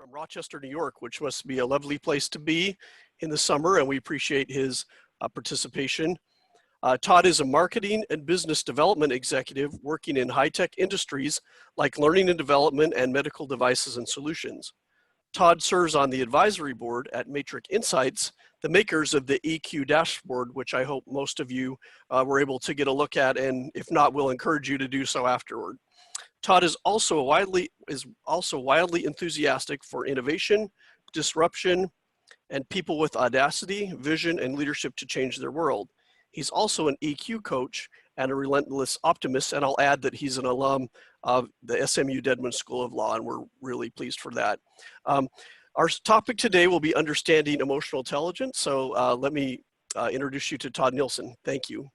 from Rochester, New York, which must be a lovely place to be in the summer, and we appreciate his participation. Todd is a marketing and business development executive working in high-tech industries like learning and development and medical devices and solutions. Todd serves on the advisory board at Matrix Insights, the makers of the EQ dashboard, which I hope most of you were able to get a look at, and if not, we'll encourage you to do so afterward. Todd is also widely enthusiastic for innovation, disruption, and people with audacity, vision, and leadership to change their world. He's also an EQ coach and a relentless optimist, and I'll add that he's an alum of the SMU Dedman School of Law, and we're really pleased for that. Our topic today will be understanding emotional intelligence, so let me introduce you to Todd Nielsen. Thank you.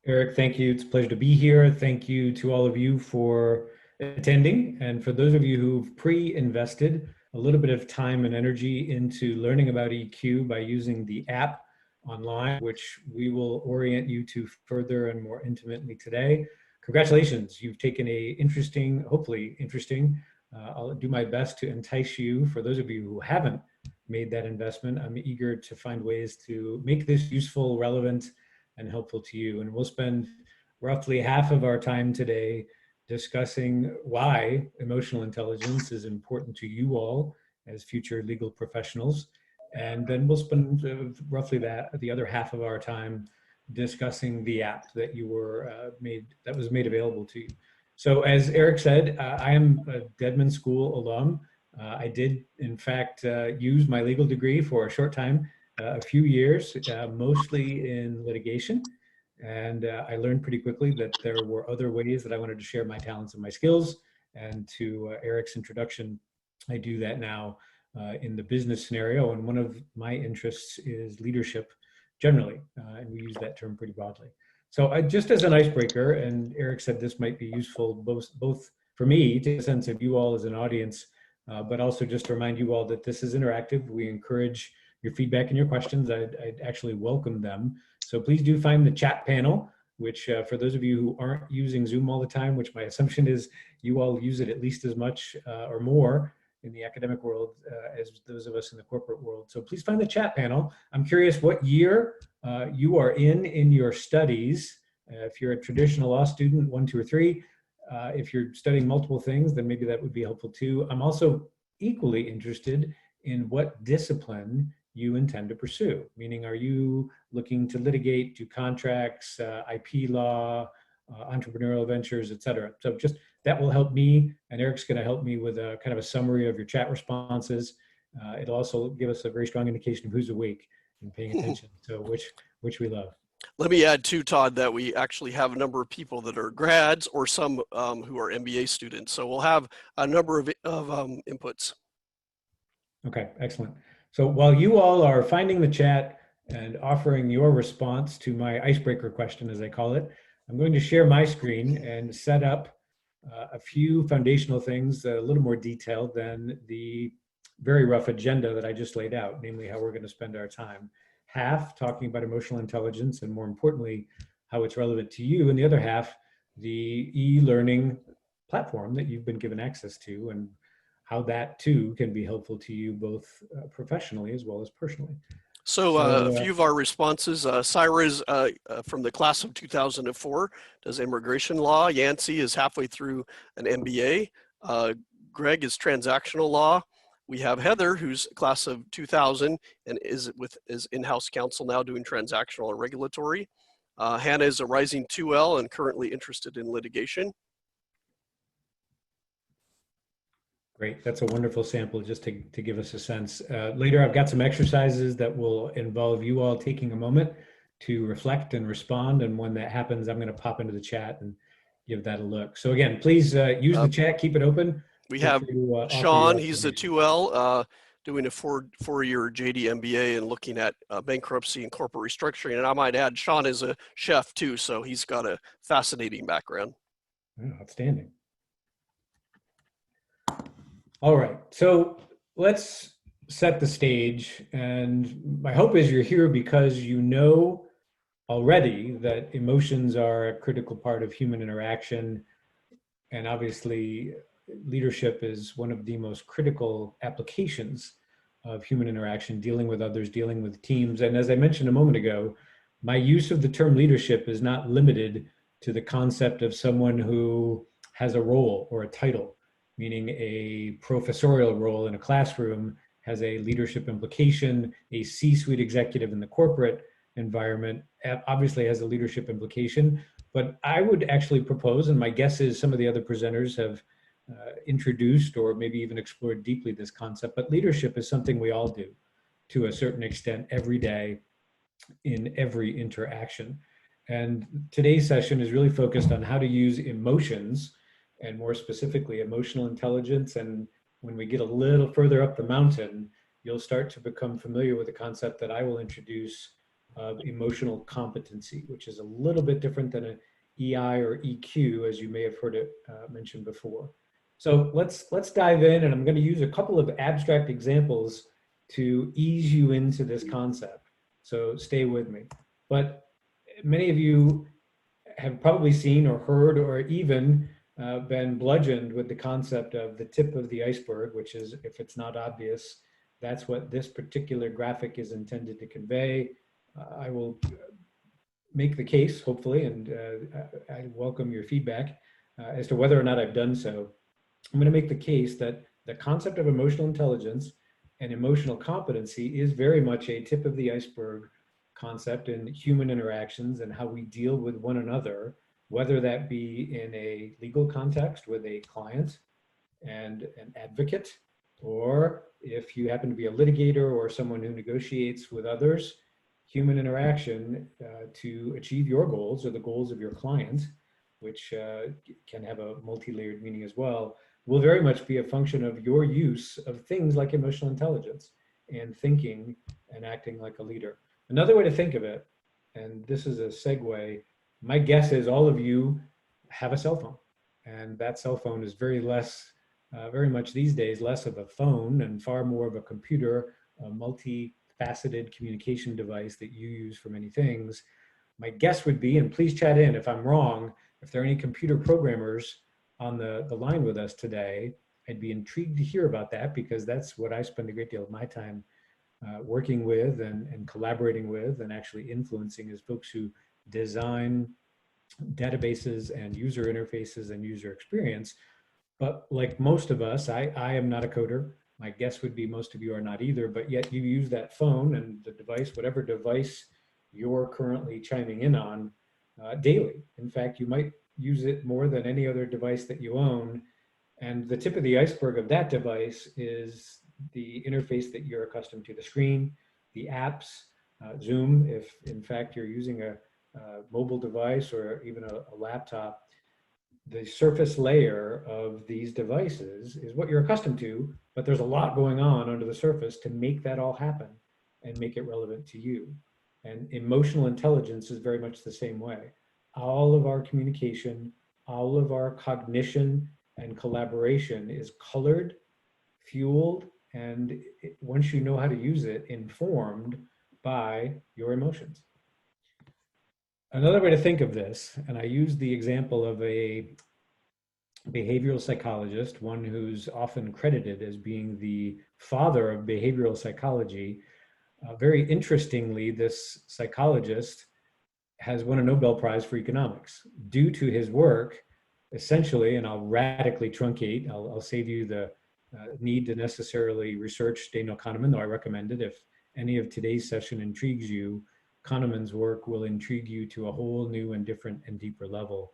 Eric, thank you. It's a pleasure to be here. Thank you to all of you for attending. And for those of you who've pre-invested a little bit of time and energy into learning about EQ by using the app online, which we will orient you to further and more intimately today. Congratulations. You've taken a interesting, hopefully interesting, I'll do my best to entice you. For those of you who haven't made that investment, I'm eager to find ways to make this useful, relevant, and helpful to you. And we'll spend roughly half of our time today discussing why emotional intelligence is important to you all as future legal professionals. And then we'll spend roughly the other half of our time discussing the app that was made available to you. So as Eric said, I am a Dedman School alum. I did, in fact, use my legal degree for a short time, a few years, mostly in litigation. And I learned pretty quickly that there were other ways that I wanted to share my talents and my skills. And to Eric's introduction, I do that now in the business scenario. And one of my interests is leadership generally. And we use that term pretty broadly. So just as an icebreaker, and Eric said this might be useful both for me to get a sense of you all as an audience, but also just to remind you all that this is interactive. We encourage your feedback and your questions. I'd actually welcome them. So please do find the chat panel, which for those of you who aren't using Zoom all the time, which my assumption is you all use it at least as much or more in the academic world as those of us in the corporate world. So please find the chat panel. I'm curious what year you are in your studies. If you're a traditional law student, 1, 2, or 3, if you're studying multiple things, then maybe that would be helpful too. I'm also equally interested in what discipline you intend to pursue, meaning are you looking to litigate, do contracts, IP law, entrepreneurial ventures, et cetera. So just that will help me, and Eric's going to help me with a kind of a summary of your chat responses. It'll also give us a very strong indication of who's awake and paying attention, so which we love. Let me add too, Todd, that we actually have a number of people that are grads or some who are MBA students. So we'll have a number of inputs. Okay, excellent. So while you all are finding the chat and offering your response to my icebreaker question, as I call it, I'm going to share my screen and set up a few foundational things, a little more detailed than the very rough agenda that I just laid out, namely how we're going to spend our time. Half talking about emotional intelligence and more importantly, how it's relevant to you, and the other half, the e-learning platform that you've been given access to and how that too can be helpful to you both professionally as well as personally. So a few of our responses, Syra is from the class of 2004, does immigration law. Yancey is halfway through an MBA. Greg is transactional law. We have Heather, who's class of 2000 and is in-house counsel now doing transactional and regulatory. Hannah is a rising 2L and currently interested in litigation. Great, that's a wonderful sample just to give us a sense. Later, I've got some exercises that will involve you all taking a moment to reflect and respond. And when that happens, I'm gonna pop into the chat and give that a look. So again, please use the chat, keep it open. We have Sean, he's a 2L, doing a four-year JD MBA and looking at bankruptcy and corporate restructuring. And I might add, Sean is a chef too, so he's got a fascinating background. Oh, outstanding. All right, so let's set the stage. And my hope is you're here because you know already that emotions are a critical part of human interaction. And obviously, leadership is one of the most critical applications of human interaction, dealing with others, dealing with teams. And as I mentioned a moment ago, my use of the term leadership is not limited to the concept of someone who has a role or a title, meaning a professorial role in a classroom has a leadership implication. A C-suite executive in the corporate environment obviously has a leadership implication. But I would actually propose, and my guess is some of the other presenters have introduced or maybe even explored deeply this concept, but leadership is something we all do to a certain extent every day in every interaction. And today's session is really focused on how to use emotions, and more specifically emotional intelligence. And when we get a little further up the mountain, you'll start to become familiar with the concept that I will introduce of emotional competency, which is a little bit different than an EI or EQ, as you may have heard it mentioned before. So let's dive in, and I'm going to use a couple of abstract examples to ease you into this concept. So stay with me. But many of you have probably seen or heard or even been bludgeoned with the concept of the tip of the iceberg, which is, if it's not obvious, that's what this particular graphic is intended to convey. I will make the case, hopefully, and I welcome your feedback as to whether or not I've done so. I'm going to make the case that the concept of emotional intelligence and emotional competency is very much a tip of the iceberg concept in human interactions and how we deal with one another, whether that be in a legal context with a client and an advocate, or if you happen to be a litigator or someone who negotiates with others, human interaction to achieve your goals or the goals of your client, which can have a multi-layered meaning as well, will very much be a function of your use of things like emotional intelligence and thinking and acting like a leader. Another way to think of it, and this is a segue, my guess is all of you have a cell phone, and that cell phone is very much these days, less of a phone and far more of a computer, a multi-faceted communication device that you use for many things. My guess would be, and please chat in if I'm wrong, if there are any computer programmers on the line with us today, I'd be intrigued to hear about that, because that's what I spend a great deal of my time working with and collaborating with and actually influencing, is folks who design databases and user interfaces and user experience. But like most of us, I am not a coder. My guess would be most of you are not either, but yet you use that phone and the device, whatever device you're currently chiming in on, daily. In fact, you might use it more than any other device that you own. And the tip of the iceberg of that device is the interface that you're accustomed to, the screen, the apps, Zoom, if in fact you're using a mobile device or even a laptop. The surface layer of these devices is what you're accustomed to, but there's a lot going on under the surface to make that all happen and make it relevant to you. And emotional intelligence is very much the same way. All of our communication, all of our cognition and collaboration is colored, fueled, and once you know how to use it, informed by your emotions. Another way to think of this, and I use the example of a behavioral psychologist, one who's often credited as being the father of behavioral psychology. Very interestingly, this psychologist has won a Nobel Prize for economics due to his work, essentially, and I'll radically truncate, I'll save you the need to necessarily research Daniel Kahneman, though I recommend it. If any of today's session intrigues you, Kahneman's work will intrigue you to a whole new and different and deeper level.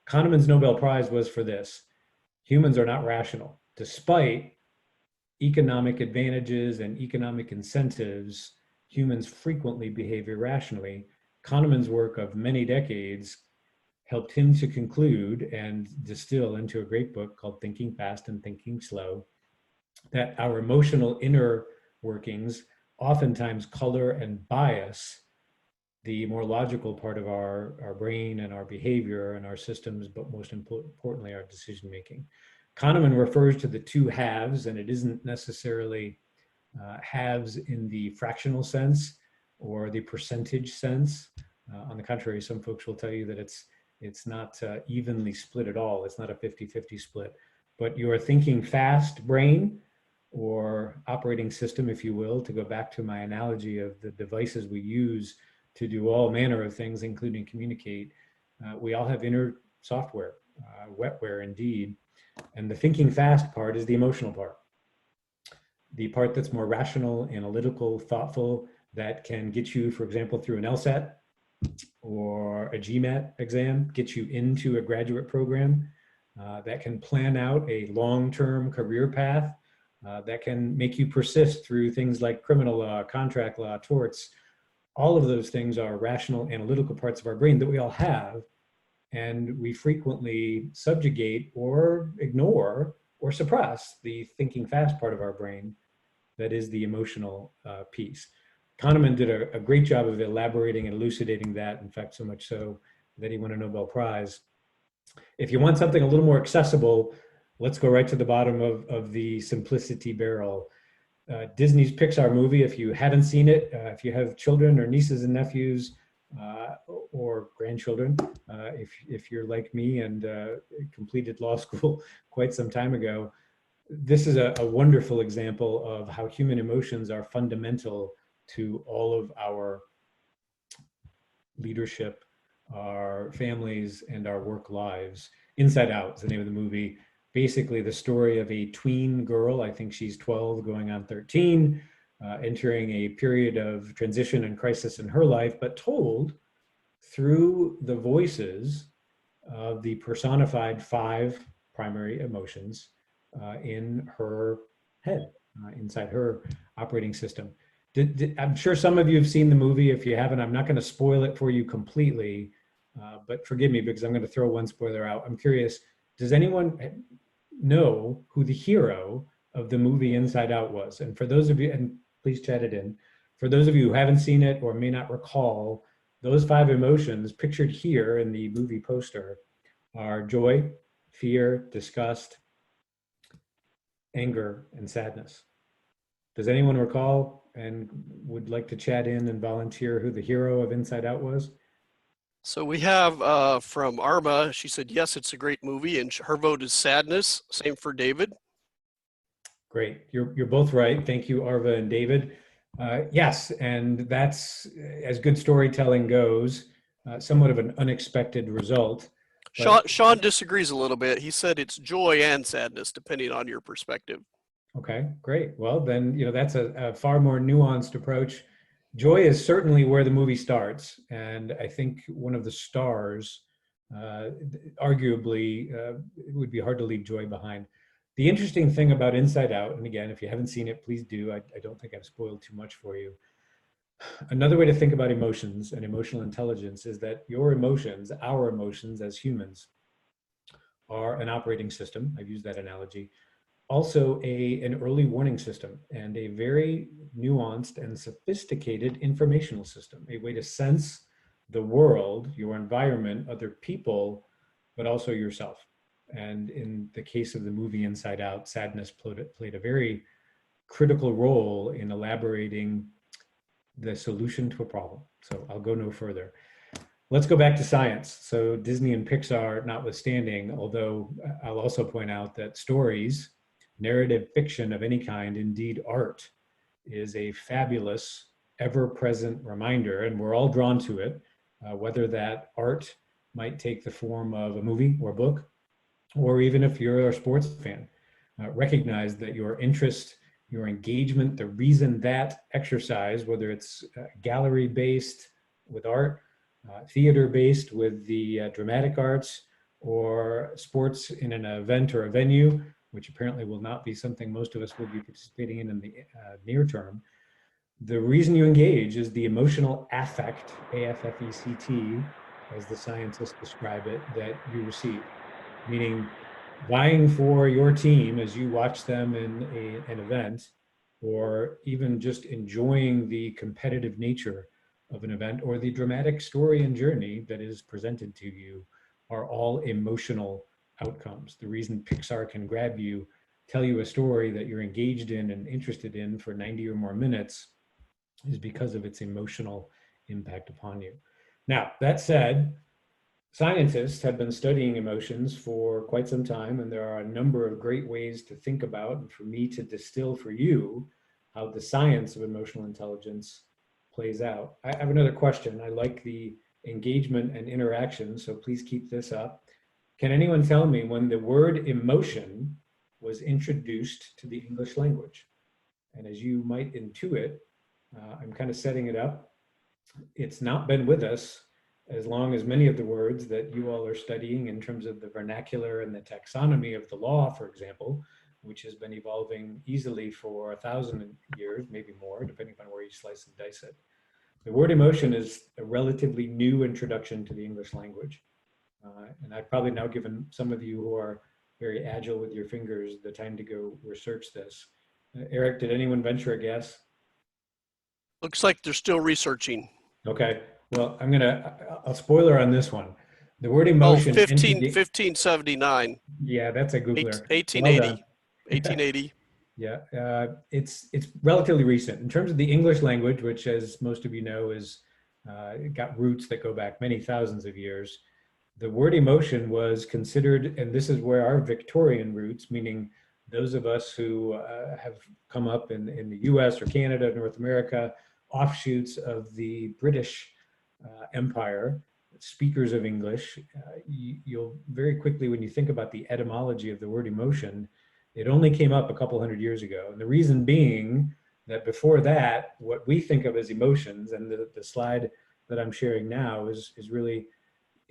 Kahneman's Nobel Prize was for this: humans are not rational. Despite economic advantages and economic incentives, humans frequently behave irrationally. Kahneman's work of many decades helped him to conclude and distill into a great book called Thinking Fast and Thinking Slow that our emotional inner workings oftentimes color and bias the more logical part of our brain and our behavior and our systems, but most importantly, our decision making. Kahneman refers to the two halves, and it isn't necessarily halves in the fractional sense or the percentage sense. On the contrary, some folks will tell you that it's not evenly split at all. It's not a 50-50 split. but your thinking fast brain, or operating system, if you will, to go back to my analogy of the devices we use to do all manner of things, including communicate, we all have inner software, wetware indeed. And the thinking fast part is the emotional part, the part that's more rational, analytical, thoughtful, that can get you, for example, through an LSAT or a GMAT exam, get you into a graduate program, that can plan out a long-term career path, that can make you persist through things like criminal law, contract law, torts. All of those things are rational, analytical parts of our brain that we all have, and we frequently subjugate or ignore or suppress the thinking fast part of our brain, that is the emotional piece. Kahneman did a great job of elaborating and elucidating that, in fact, so much so that he won a Nobel Prize. If you want something a little more accessible, let's go right to the bottom of the simplicity barrel. Disney's Pixar movie, if you haven't seen it, if you have children or nieces and nephews, or grandchildren, if you're like me and completed law school quite some time ago, this is a wonderful example of how human emotions are fundamental to all of our leadership, our families, and our work lives. Inside Out is the name of the movie. Basically the story of a tween girl, I think she's 12 going on 13, entering a period of transition and crisis in her life, but told through the voices of the personified 5 primary emotions in her head, inside her operating system. I'm sure some of you have seen the movie. If you haven't, I'm not going to spoil it for you completely, but forgive me because I'm going to throw one spoiler out. I'm curious, does anyone know who the hero of the movie Inside Out was? And for those of you, and please chat it in, for those of you who haven't seen it or may not recall, those 5 emotions pictured here in the movie poster are joy, fear, disgust, anger, and sadness. Does anyone recall and would like to chat in and volunteer who the hero of Inside Out was? So we have from Arma, she said, yes, it's a great movie, and her vote is sadness. Same for David. Great, you're both right. Thank you, Arva and David. Yes, and that's, as good storytelling goes, somewhat of an unexpected result. Sean disagrees a little bit. He said it's joy and sadness, depending on your perspective. Okay, great. Well, then, that's a far more nuanced approach. Joy is certainly where the movie starts, and I think one of the stars, arguably, it would be hard to leave joy behind. The interesting thing about Inside Out, and again, if you haven't seen it, please do. I don't think I've spoiled too much for you. Another way to think about emotions and emotional intelligence is that your emotions, our emotions as humans, are an operating system. I've used that analogy. Also an early warning system and a very nuanced and sophisticated informational system, a way to sense the world, your environment, other people, but also yourself. And in the case of the movie Inside Out, sadness played a very critical role in elaborating the solution to a problem. So I'll go no further. Let's go back to science. So Disney and Pixar notwithstanding, although I'll also point out that stories, narrative fiction of any kind, indeed art, is a fabulous, ever-present reminder, and we're all drawn to it, whether that art might take the form of a movie or a book, or even if you're a sports fan. Recognize that your interest, your engagement, the reason that exercise, whether it's gallery-based with art, theater-based with the dramatic arts, or sports in an event or a venue, which apparently will not be something most of us will be participating in the near term. The reason you engage is the emotional affect, A-F-F-E-C-T, as the scientists describe it, that you receive. Meaning vying for your team as you watch them in an event, or even just enjoying the competitive nature of an event or the dramatic story and journey that is presented to you, are all emotional outcomes. The reason Pixar can grab you, tell you a story that you're engaged in and interested in for 90 or more minutes is because of its emotional impact upon you. Now, that said, Scientists have been studying emotions for quite some time, and there are a number of great ways to think about and for me to distill for you how the science of emotional intelligence plays out. I have another question. I like the engagement and interaction, so please keep this up. Can anyone tell me when the word emotion was introduced to the English language? And as you might intuit, I'm kind of setting it up. It's not been with us as long as many of the words that you all are studying in terms of the vernacular and the taxonomy of the law, for example, which has been evolving easily for 1,000 years, maybe more, depending on where you slice and dice it. The word emotion is a relatively new introduction to the English language. And I've probably now given some of you who are very agile with your fingers the time to go research this. Eric, did anyone venture a guess? Looks like they're still researching. Okay, well, I'll spoiler on this one. The word Oh, emotion entered the, 1579, yeah, that's a Googler. Well 1880, done. 1880. Yeah, it's relatively recent. In terms of the English language, which as most of you know is got roots that go back many thousands of years, the word emotion was considered, and this is where our Victorian roots, meaning those of us who have come up in the US or Canada, North America, offshoots of the British Empire, speakers of English, you'll very quickly, when you think about the etymology of the word emotion, it only came up a couple hundred years ago. And the reason being that before that, what we think of as emotions, and the slide that I'm sharing now is really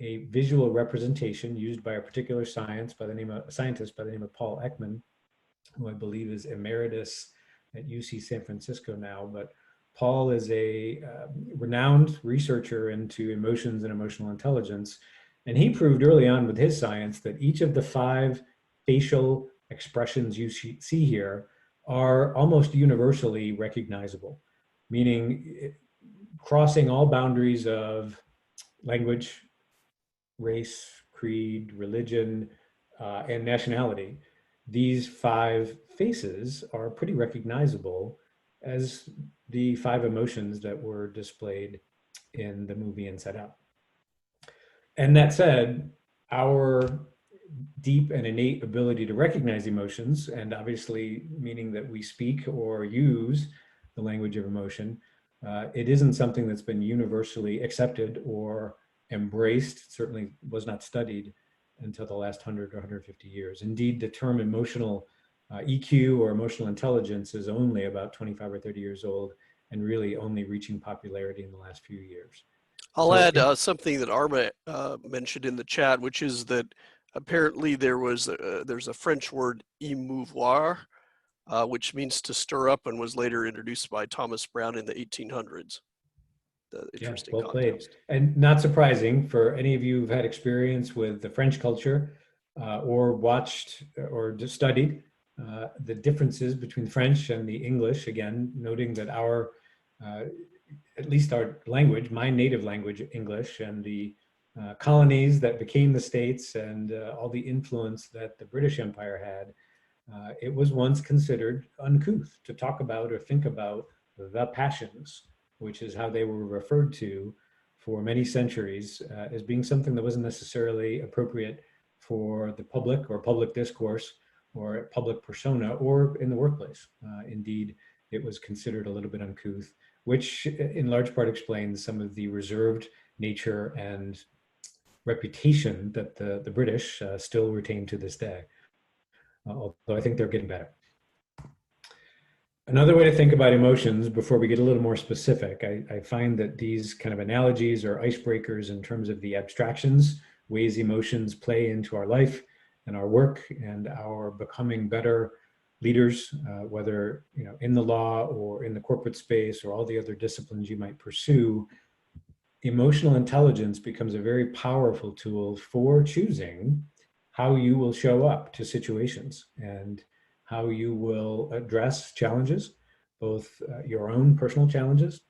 a visual representation used by a particular scientist by the name of Paul Ekman, who I believe is emeritus at UC San Francisco now. But Paul is a renowned researcher into emotions and emotional intelligence. And he proved early on with his science that each of the 5 facial expressions you see here are almost universally recognizable, meaning crossing all boundaries of language, race, creed, religion, and nationality. These 5 faces are pretty recognizable as the 5 emotions that were displayed in the movie Inside Out. And that said, our deep and innate ability to recognize emotions, and obviously meaning that we speak or use the language of emotion, it isn't something that's been universally accepted or embraced, certainly was not studied until the last 100 or 150 years. Indeed, the term emotional EQ or emotional intelligence is only about 25 or 30 years old and really only reaching popularity in the last few years. I'll add something that Arma mentioned in the chat, which is that apparently there's a French word émouvoir, which means to stir up, and was later introduced by Thomas Brown in the 1800s. The interesting well played. context. And not surprising for any of you who've had experience with the French culture or watched or just studied the differences between French and the English, again, noting that our, at least our language, my native language, English, and the colonies that became the states and all the influence that the British Empire had, it was once considered uncouth to talk about or think about the passions, which is how they were referred to for many centuries as being something that wasn't necessarily appropriate for the public or public discourse or public persona or in the workplace. Indeed, it was considered a little bit uncouth, which in large part explains some of the reserved nature and reputation that the British still retain to this day, although I think they're getting better. Another way to think about emotions before we get a little more specific, I find that these kind of analogies are icebreakers in terms of the abstractions, ways emotions play into our life and our work and our becoming better leaders, whether in the law or in the corporate space or all the other disciplines you might pursue. Emotional intelligence becomes a very powerful tool for choosing how you will show up to situations and how you will address challenges, both your own personal challenges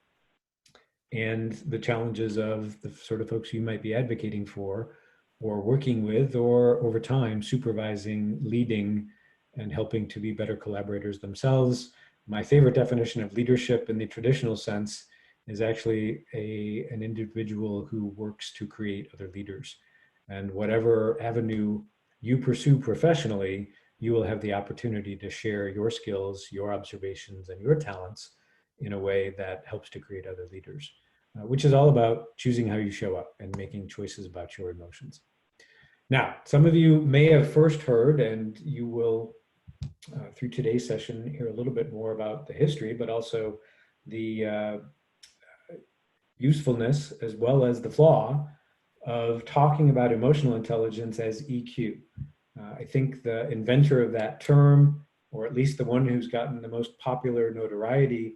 and the challenges of the sort of folks you might be advocating for or working with or over time supervising, leading, and helping to be better collaborators themselves. My favorite definition of leadership in the traditional sense is actually an individual who works to create other leaders. And whatever avenue you pursue professionally, you will have the opportunity to share your skills, your observations, and your talents in a way that helps to create other leaders, which is all about choosing how you show up and making choices about your emotions. Now, some of you may have first heard, and you will, through today's session, hear a little bit more about the history, but also the usefulness as well as the flaw of talking about emotional intelligence as EQ. I think the inventor of that term, or at least the one who's gotten the most popular notoriety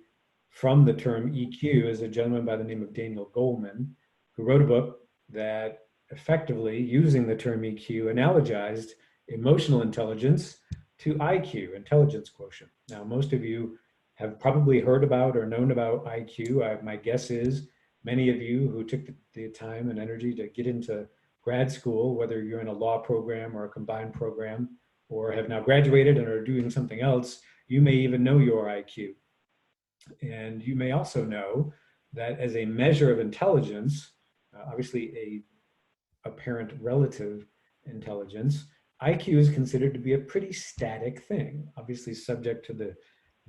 from the term EQ, is a gentleman by the name of Daniel Goleman, who wrote a book that effectively, using the term EQ, analogized emotional intelligence to IQ, intelligence quotient. Now, most of you have probably heard about or known about IQ. My guess is many of you who took the time and energy to get into grad school, whether you're in a law program or a combined program, or have now graduated and are doing something else, you may even know your IQ. And you may also know that as a measure of intelligence, obviously a apparent relative intelligence, IQ is considered to be a pretty static thing, obviously subject to the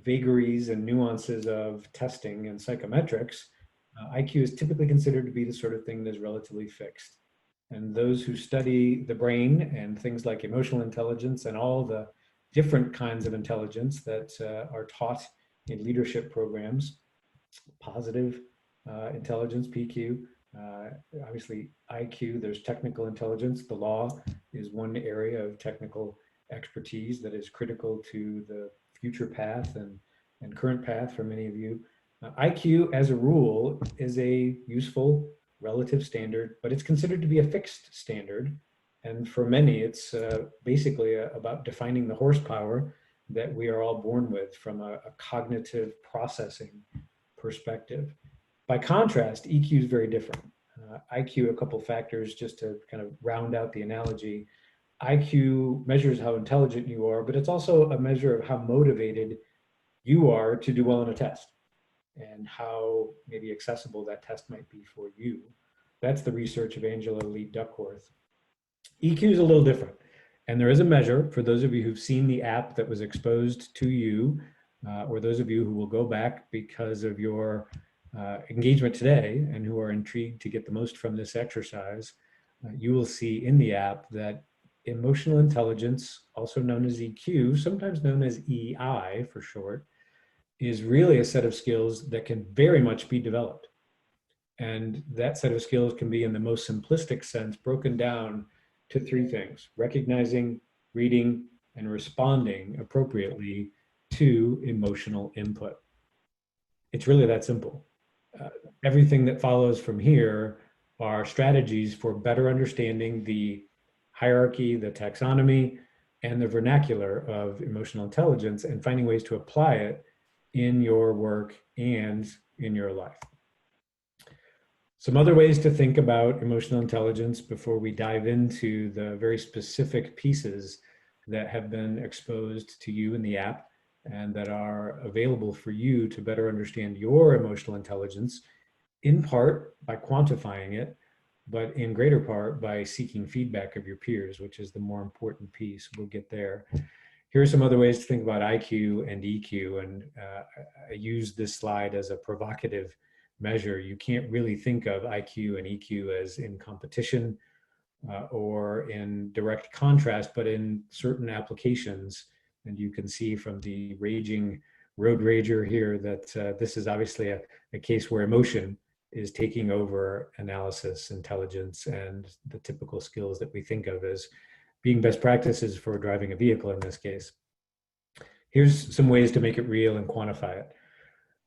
vagaries and nuances of testing and psychometrics. IQ is typically considered to be the sort of thing that is relatively fixed. And those who study the brain and things like emotional intelligence and all the different kinds of intelligence that are taught in leadership programs, positive intelligence, PQ, obviously IQ, there's technical intelligence. The law is one area of technical expertise that is critical to the future path and current path for many of you. IQ, as a rule, is a useful relative standard, but it's considered to be a fixed standard. And for many, it's basically about defining the horsepower that we are all born with from a cognitive processing perspective. By contrast, EQ is very different. IQ, a couple factors just to kind of round out the analogy. IQ measures how intelligent you are, but it's also a measure of how motivated you are to do well in a test and how maybe accessible that test might be for you. That's the research of Angela Lee Duckworth. EQ is a little different. And there is a measure for those of you who've seen the app that was exposed to you, or those of you who will go back because of your engagement today and who are intrigued to get the most from this exercise. You will see in the app that emotional intelligence, also known as EQ, sometimes known as EI for short, is really a set of skills that can very much be developed. And that set of skills can be, in the most simplistic sense, broken down to three things: recognizing, reading, and responding appropriately to emotional input. It's really that simple. Everything that follows from here are strategies for better understanding the hierarchy, the taxonomy, and the vernacular of emotional intelligence, and finding ways to apply it in your work and in your life. Some other ways to think about emotional intelligence before we dive into the very specific pieces that have been exposed to you in the app and that are available for you to better understand your emotional intelligence, in part by quantifying it, but in greater part by seeking feedback of your peers, which is the more important piece. We'll get there. Here are some other ways to think about IQ and EQ, and I use this slide as a provocative measure. You can't really think of IQ and EQ as in competition or in direct contrast, but in certain applications. And you can see from the raging road rager here that this is obviously a case where emotion is taking over analysis, intelligence, and the typical skills that we think of as being best practices for driving a vehicle in this case. Here's some ways to make it real and quantify it.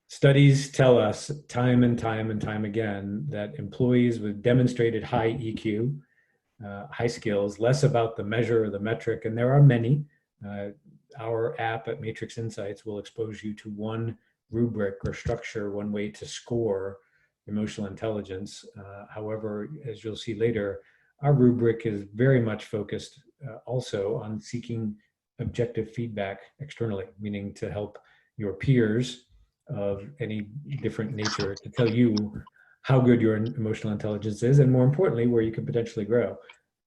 Studies tell us time and time and time again that employees with demonstrated high EQ, high skills, less about the measure or the metric, and there are many. Our app at Matrix Insights will expose you to one rubric or structure, one way to score emotional intelligence. However, as you'll see later, our rubric is very much focused also on seeking objective feedback externally, meaning to help your peers of any different nature to tell you how good your emotional intelligence is, and more importantly, where you can potentially grow.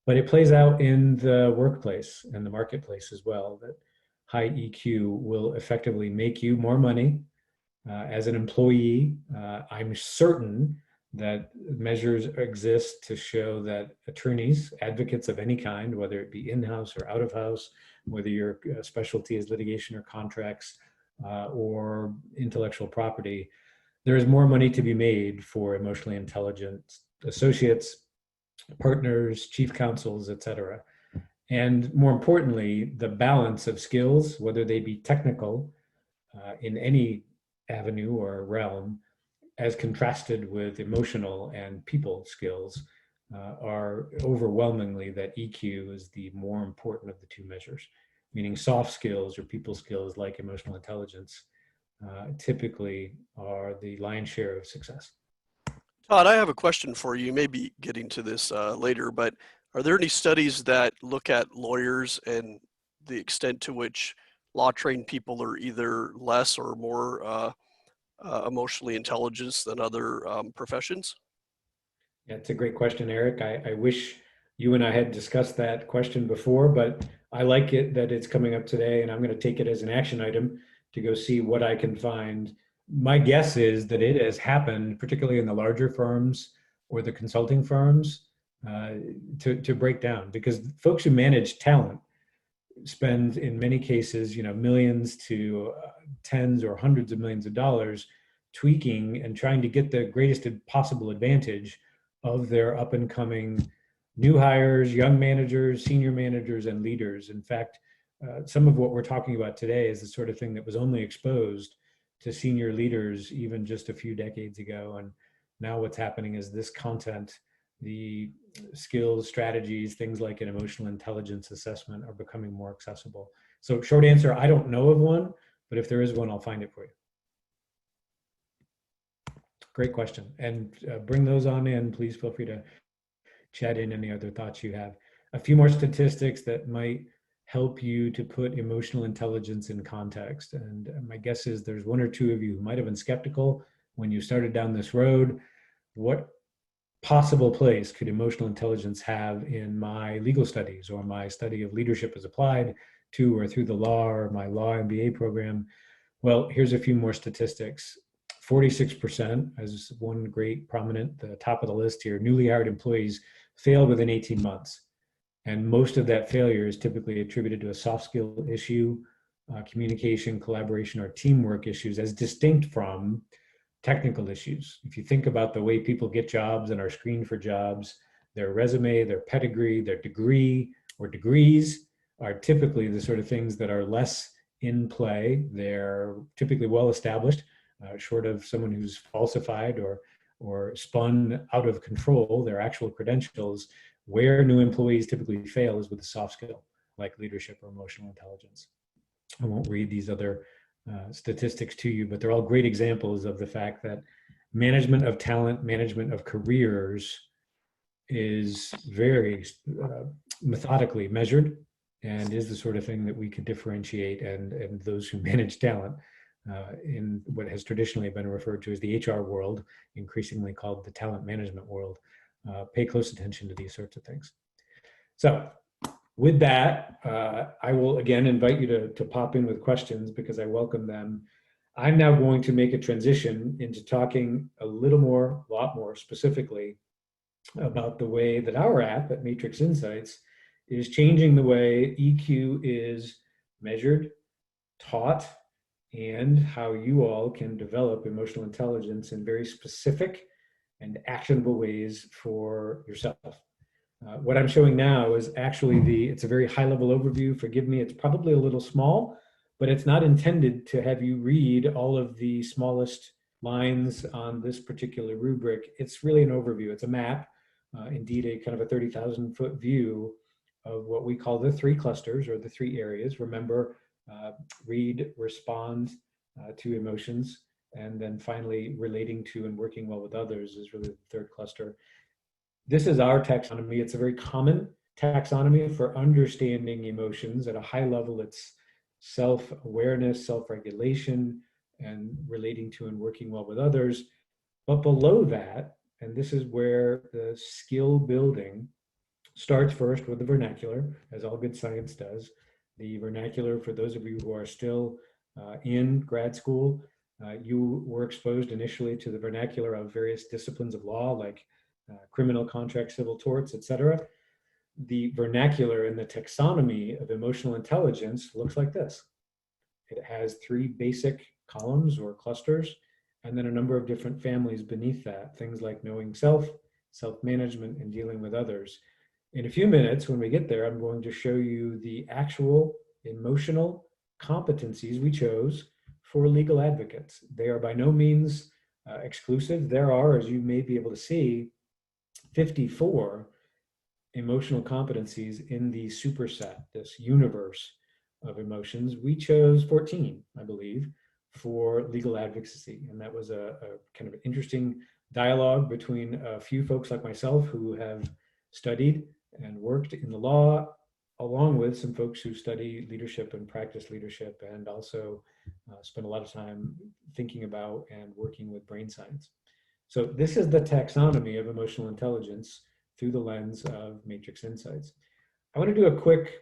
But it plays out in the workplace and the marketplace as well, that high EQ will effectively make you more money as an employee. I'm certain that measures exist to show that attorneys, advocates of any kind, whether it be in-house or out of house, whether your specialty is litigation or contracts or intellectual property, there is more money to be made for emotionally intelligent associates, partners, chief counsels, et cetera. And more importantly, the balance of skills, whether they be technical in any avenue or realm, as contrasted with emotional and people skills, are overwhelmingly that EQ is the more important of the two measures, meaning soft skills or people skills like emotional intelligence typically are the lion's share of success. Todd, I have a question for you. Maybe getting to this later, but are there any studies that look at lawyers and the extent to which law-trained people are either less or more emotionally intelligent than other professions? Yeah, it's a great question, Eric. I wish you and I had discussed that question before, but I like it that it's coming up today, and I'm going to take it as an action item to go see what I can find. My guess is that it has happened, particularly in the larger firms or the consulting firms, uh, to break down, because folks who manage talent spend, in many cases, millions to tens or hundreds of millions of dollars tweaking and trying to get the greatest possible advantage of their up and coming new hires, young managers, senior managers, and leaders. In fact, some of what we're talking about today is the sort of thing that was only exposed to senior leaders even just a few decades ago. And now what's happening is this content, the skills, strategies, things like an emotional intelligence assessment are becoming more accessible. So short answer, I don't know of one, but if there is one, I'll find it for you. Great question. And bring those on in. Please feel free to chat in any other thoughts you have. A few more statistics that might help you to put emotional intelligence in context. And my guess is there's one or two of you who might have been skeptical when you started down this road. What possible place could emotional intelligence have in my legal studies or my study of leadership as applied to or through the law or my law MBA program? Well, here's a few more statistics. 46%, as one great prominent, the top of the list here, newly hired employees fail within 18 months. And most of that failure is typically attributed to a soft skill issue, communication, collaboration, or teamwork issues, as distinct from technical issues. If you think about the way people get jobs and are screened for jobs, their resume, their pedigree, their degree or degrees are typically the sort of things that are less in play. They're typically well established, short of someone who's falsified or spun out of control their actual credentials. Where new employees typically fail is with a soft skill like leadership or emotional intelligence. I won't read these other statistics to you, but they're all great examples of the fact that management of talent, management of careers is very methodically measured and is the sort of thing that we could differentiate, and those who manage talent in what has traditionally been referred to as the HR world, increasingly called the talent management world, pay close attention to these sorts of things. So with that, I will again invite you to pop in with questions because I welcome them. I'm now going to make a transition into talking a lot more specifically about the way that our app at Matrix Insights is changing the way EQ is measured, taught, and how you all can develop emotional intelligence in very specific and actionable ways for yourself. What I'm showing now is actually it's a very high level overview. Forgive me, it's probably a little small, but it's not intended to have you read all of the smallest lines on this particular rubric. It's really an overview. It's a map, indeed a kind of a 30,000 foot view of what we call the three clusters or the three areas. Remember, read, respond to emotions, and then finally relating to and working well with others is really the third cluster. This is our taxonomy. It's a very common taxonomy for understanding emotions at a high level. It's self-awareness, self-regulation, and relating to and working well with others. But below that, and this is where the skill building starts first with the vernacular, as all good science does. The vernacular, for those of you who are still in grad school, you were exposed initially to the vernacular of various disciplines of law, like criminal, contract, civil torts, etc. The vernacular in the taxonomy of emotional intelligence looks like this. It has three basic columns or clusters, and then a number of different families beneath that, things like knowing self, self-management, and dealing with others. In a few minutes, when we get there, I'm going to show you the actual emotional competencies we chose for legal advocates. They are by no means exclusive. There are, as you may be able to see, 54 emotional competencies in the superset, this universe of emotions. We chose 14, I believe, for legal advocacy. And that was a kind of interesting dialogue between a few folks like myself who have studied and worked in the law, along with some folks who study leadership and practice leadership, and also spend a lot of time thinking about and working with brain science. So this is the taxonomy of emotional intelligence through the lens of Matrix Insights. I want to do a quick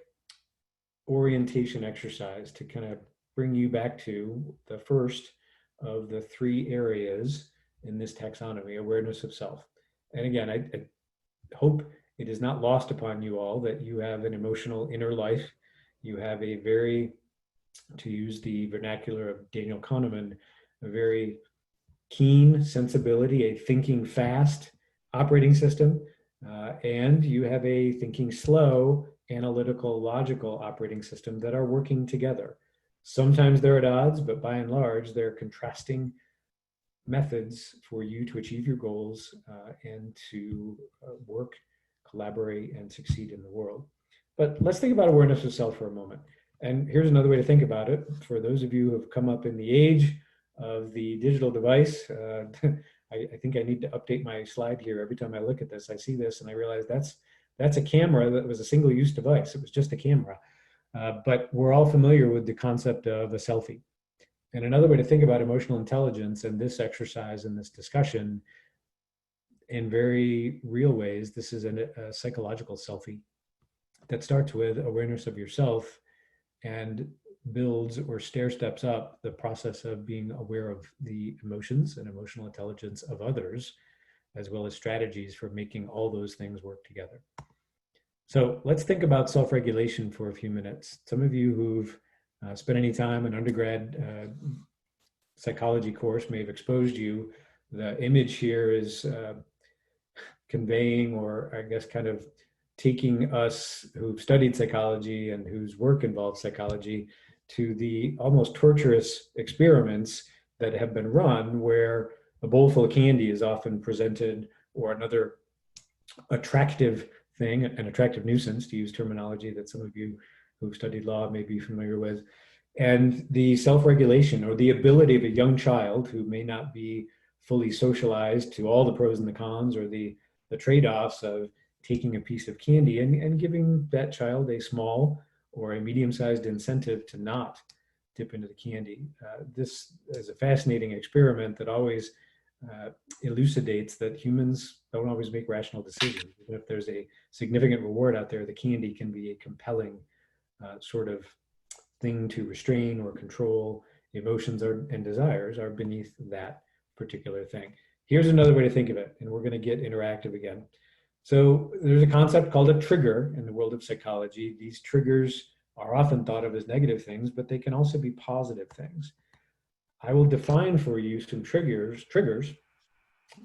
orientation exercise to kind of bring you back to the first of the three areas in this taxonomy, awareness of self. And again, I hope it is not lost upon you all that you have an emotional inner life. You have a very, to use the vernacular of Daniel Kahneman, a very keen sensibility, a thinking fast operating system, and you have a thinking slow, analytical, logical operating system that are working together. Sometimes they're at odds, but by and large, they're contrasting methods for you to achieve your goals and to work, collaborate, and succeed in the world. But let's think about awareness of self for a moment. And here's another way to think about it. For those of you who have come up in the age of the digital device, I think I need to update my slide here. Every time I look at this, I see this and I realize that's a camera that was a single-use device. It was just a camera. But we're all familiar with the concept of a selfie. And another way to think about emotional intelligence and this exercise and this discussion, in very real ways, this is a psychological selfie that starts with awareness of yourself and builds or stair steps up the process of being aware of the emotions and emotional intelligence of others, as well as strategies for making all those things work together. So let's think about self-regulation for a few minutes. Some of you who've spent any time in undergrad psychology course may have exposed you. The image here is conveying, or I guess kind of taking us who've studied psychology and whose work involves psychology to the almost torturous experiments that have been run, where a bowl full of candy is often presented, or another attractive thing, an attractive nuisance, to use terminology that some of you who've studied law may be familiar with, and the self-regulation or the ability of a young child who may not be fully socialized to all the pros and the cons, or the trade-offs of taking a piece of candy and giving that child a small or a medium-sized incentive to not dip into the candy. This is a fascinating experiment that always elucidates that humans don't always make rational decisions. Even if there's a significant reward out there, the candy can be a compelling sort of thing to restrain or control. Emotions and desires are beneath that particular thing. Here's another way to think of it, and we're going to get interactive again. So there's a concept called a trigger in the world of psychology. These triggers are often thought of as negative things, but they can also be positive things. I will define for you some triggers,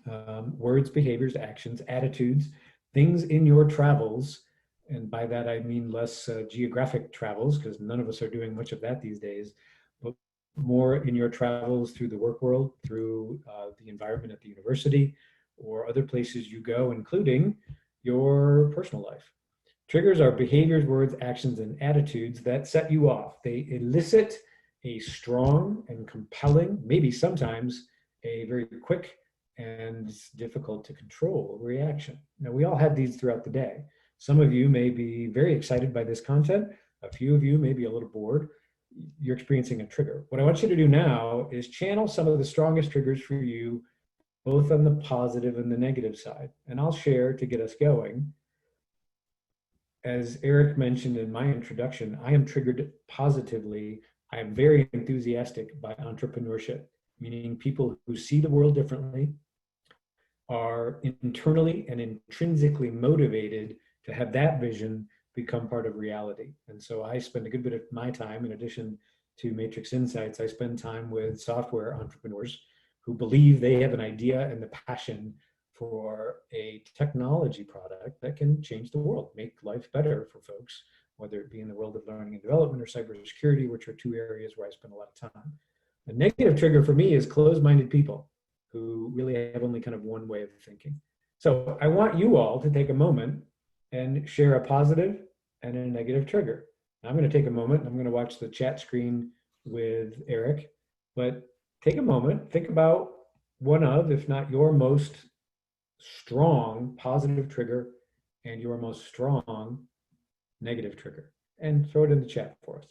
words, behaviors, actions, attitudes, things in your travels. And by that, I mean less geographic travels, because none of us are doing much of that these days, but more in your travels through the work world, through the environment at the university, or other places you go, including your personal life. Triggers are behaviors, words, actions, and attitudes that set you off. They elicit a strong and compelling, maybe sometimes a very quick and difficult to control reaction. Now, we all have these throughout the day. Some of you may be very excited by this content. A few of you may be a little bored. You're experiencing a trigger. What I want you to do now is channel some of the strongest triggers for you, both on the positive and the negative side. And I'll share, to get us going, as Eric mentioned in my introduction, I am triggered positively. I am very enthusiastic by entrepreneurship, meaning people who see the world differently, are internally and intrinsically motivated to have that vision become part of reality. And so I spend a good bit of my time, in addition to Matrix Insights, I spend time with software entrepreneurs who believe they have an idea and the passion for a technology product that can change the world, make life better for folks, whether it be in the world of learning and development or cybersecurity, which are two areas where I spend a lot of time. A negative trigger for me is closed-minded people who really have only kind of one way of thinking. So I want you all to take a moment and share a positive and a negative trigger. I'm going to take a moment. I'm going to watch the chat screen with Eric, but take a moment, think about one of, if not your most strong positive trigger and your most strong negative trigger, and throw it in the chat for us.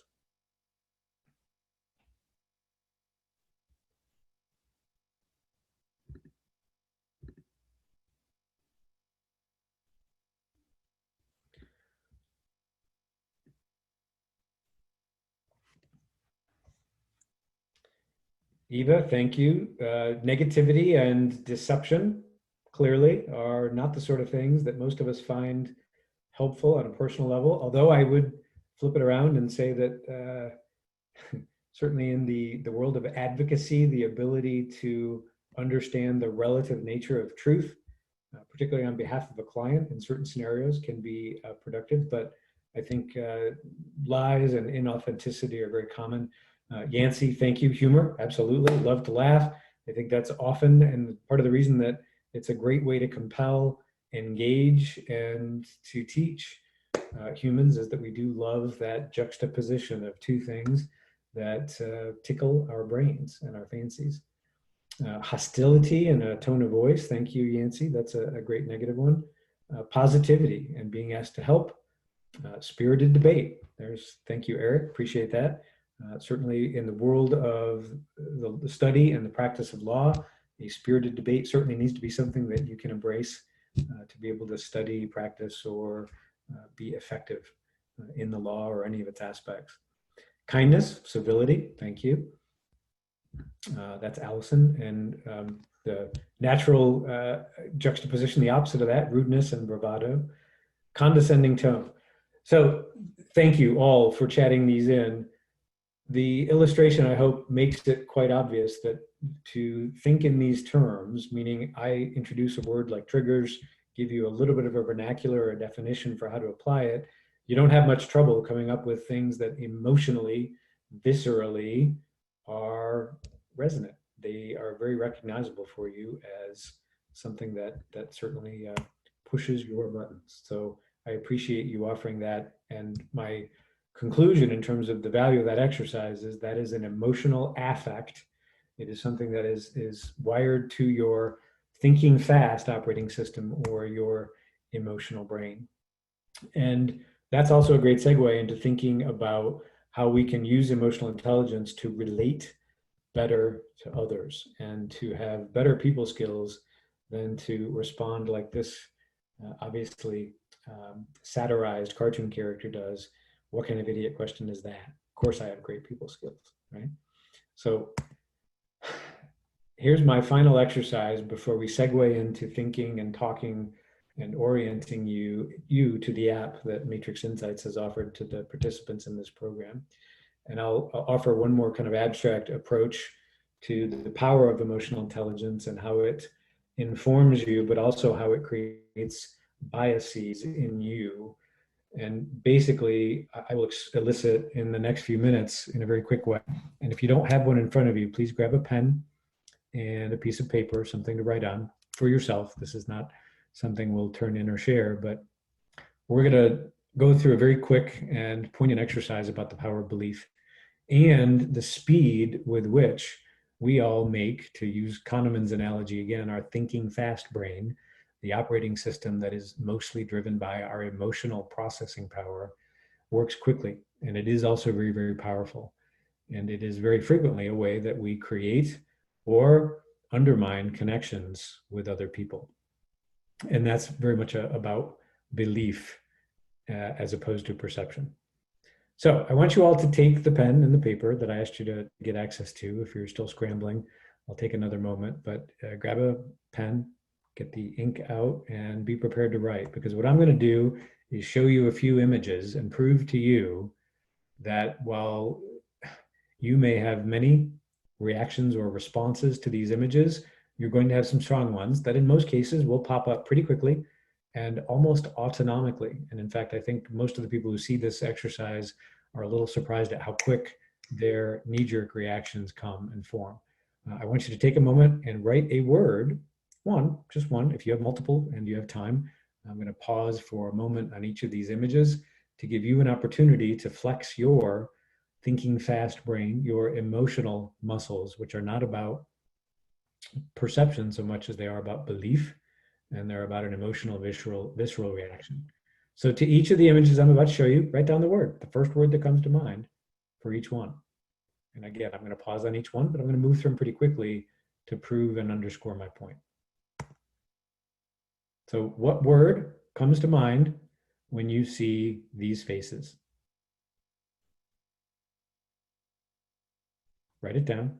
Eva, thank you. Negativity and deception clearly are not the sort of things that most of us find helpful on a personal level, although I would flip it around and say that certainly in the world of advocacy, the ability to understand the relative nature of truth, particularly on behalf of a client in certain scenarios, can be productive. But I think lies and inauthenticity are very common. Yancey, thank you. Humor, absolutely. Love to laugh. I think that's often, and part of the reason that it's a great way to compel, engage, and to teach humans is that we do love that juxtaposition of two things that tickle our brains and our fancies. Hostility and a tone of voice. Thank you, Yancey. That's a great negative one. Positivity and being asked to help. Spirited debate. Thank you, Eric. Appreciate that. Certainly in the world of the study and the practice of law, a spirited debate certainly needs to be something that you can embrace to be able to study, practice, or be effective in the law or any of its aspects. Kindness, civility, thank you. That's Allison. And the natural juxtaposition, the opposite of that, rudeness and bravado. Condescending tone. So thank you all for chatting these in. The illustration, I hope, makes it quite obvious that to think in these terms, meaning I introduce a word like triggers, give you a little bit of a vernacular or a definition for how to apply it, you don't have much trouble coming up with things that emotionally, viscerally are resonant. They are very recognizable for you as something that certainly pushes your buttons. So I appreciate you offering that. And my conclusion in terms of the value of that exercise is that is an emotional affect. It is something that is wired to your thinking fast operating system or your emotional brain. And that's also a great segue into thinking about how we can use emotional intelligence to relate better to others and to have better people skills than to respond like this obviously satirized cartoon character does. What kind of idiot question is that? Of course I have great people skills, right? So here's my final exercise before we segue into thinking and talking and orienting you to the app that Matrix Insights has offered to the participants in this program. And I'll offer one more kind of abstract approach to the power of emotional intelligence and how it informs you, but also how it creates biases in you. And basically, I will elicit in the next few minutes in a very quick way. And if you don't have one in front of you, please grab a pen and a piece of paper, something to write on for yourself. This is not something we'll turn in or share, but we're going to go through a very quick and poignant exercise about the power of belief and the speed with which we all make, to use Kahneman's analogy again, our thinking fast brain, the operating system that is mostly driven by our emotional processing power, works quickly. And it is also very, very powerful. And it is very frequently a way that we create or undermine connections with other people. And that's very much about belief. as opposed to perception. So I want you all to take the pen and the paper that I asked you to get access to. If you're still scrambling, I'll take another moment, but grab a pen, get the ink out, and be prepared to write, because what I'm going to do is show you a few images and prove to you that while you may have many reactions or responses to these images, you're going to have some strong ones that in most cases will pop up pretty quickly and almost autonomically. And in fact, I think most of the people who see this exercise are a little surprised at how quick their knee-jerk reactions come and form. I want you to take a moment and write a word, one, just one. If you have multiple and you have time, I'm going to pause for a moment on each of these images to give you an opportunity to flex your thinking fast brain, your emotional muscles, which are not about perception so much as they are about belief, and they're about an emotional visceral reaction. So to each of the images I'm about to show you, write down the word, the first word that comes to mind for each one. And again, I'm going to pause on each one, but I'm going to move through them pretty quickly to prove and underscore my point. So what word comes to mind when you see these faces? Write it down.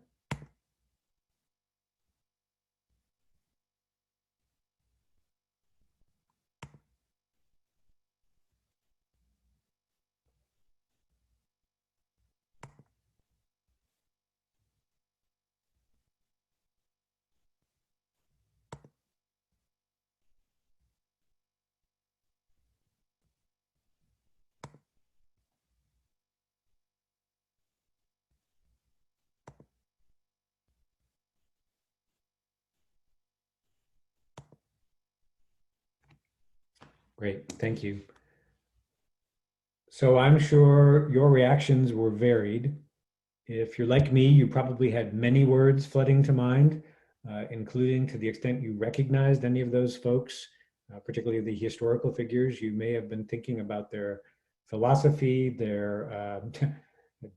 Great, thank you. So I'm sure your reactions were varied. If you're like me, you probably had many words flooding to mind, including to the extent you recognized any of those folks, particularly the historical figures. You may have been thinking about their philosophy, their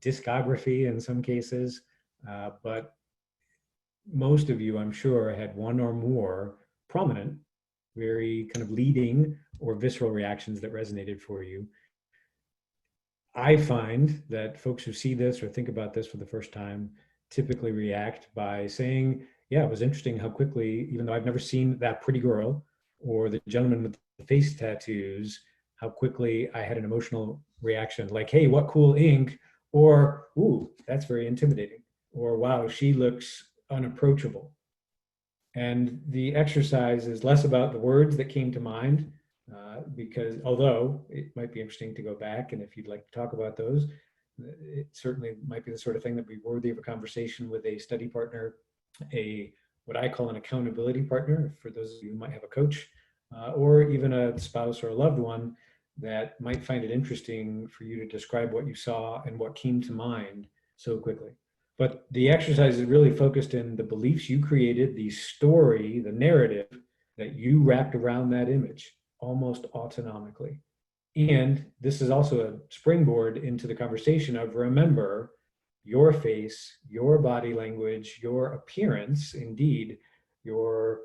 discography in some cases, but most of you, I'm sure, had one or more prominent, very kind of leading or visceral reactions that resonated for you. I find that folks who see this or think about this for the first time typically react by saying, yeah, it was interesting how quickly, even though I've never seen that pretty girl or the gentleman with the face tattoos, how quickly I had an emotional reaction like, hey, what cool ink, or, ooh, that's very intimidating, or wow, she looks unapproachable. And the exercise is less about the words that came to mind, because although it might be interesting to go back, and if you'd like to talk about those, it certainly might be the sort of thing that would be worthy of a conversation with a study partner, what I call an accountability partner, for those of you who might have a coach, or even a spouse or a loved one that might find it interesting for you to describe what you saw and what came to mind so quickly. But the exercise is really focused in the beliefs you created, the story, the narrative that you wrapped around that image almost autonomically. And this is also a springboard into the conversation of, remember, your face, your body language, your appearance, indeed, your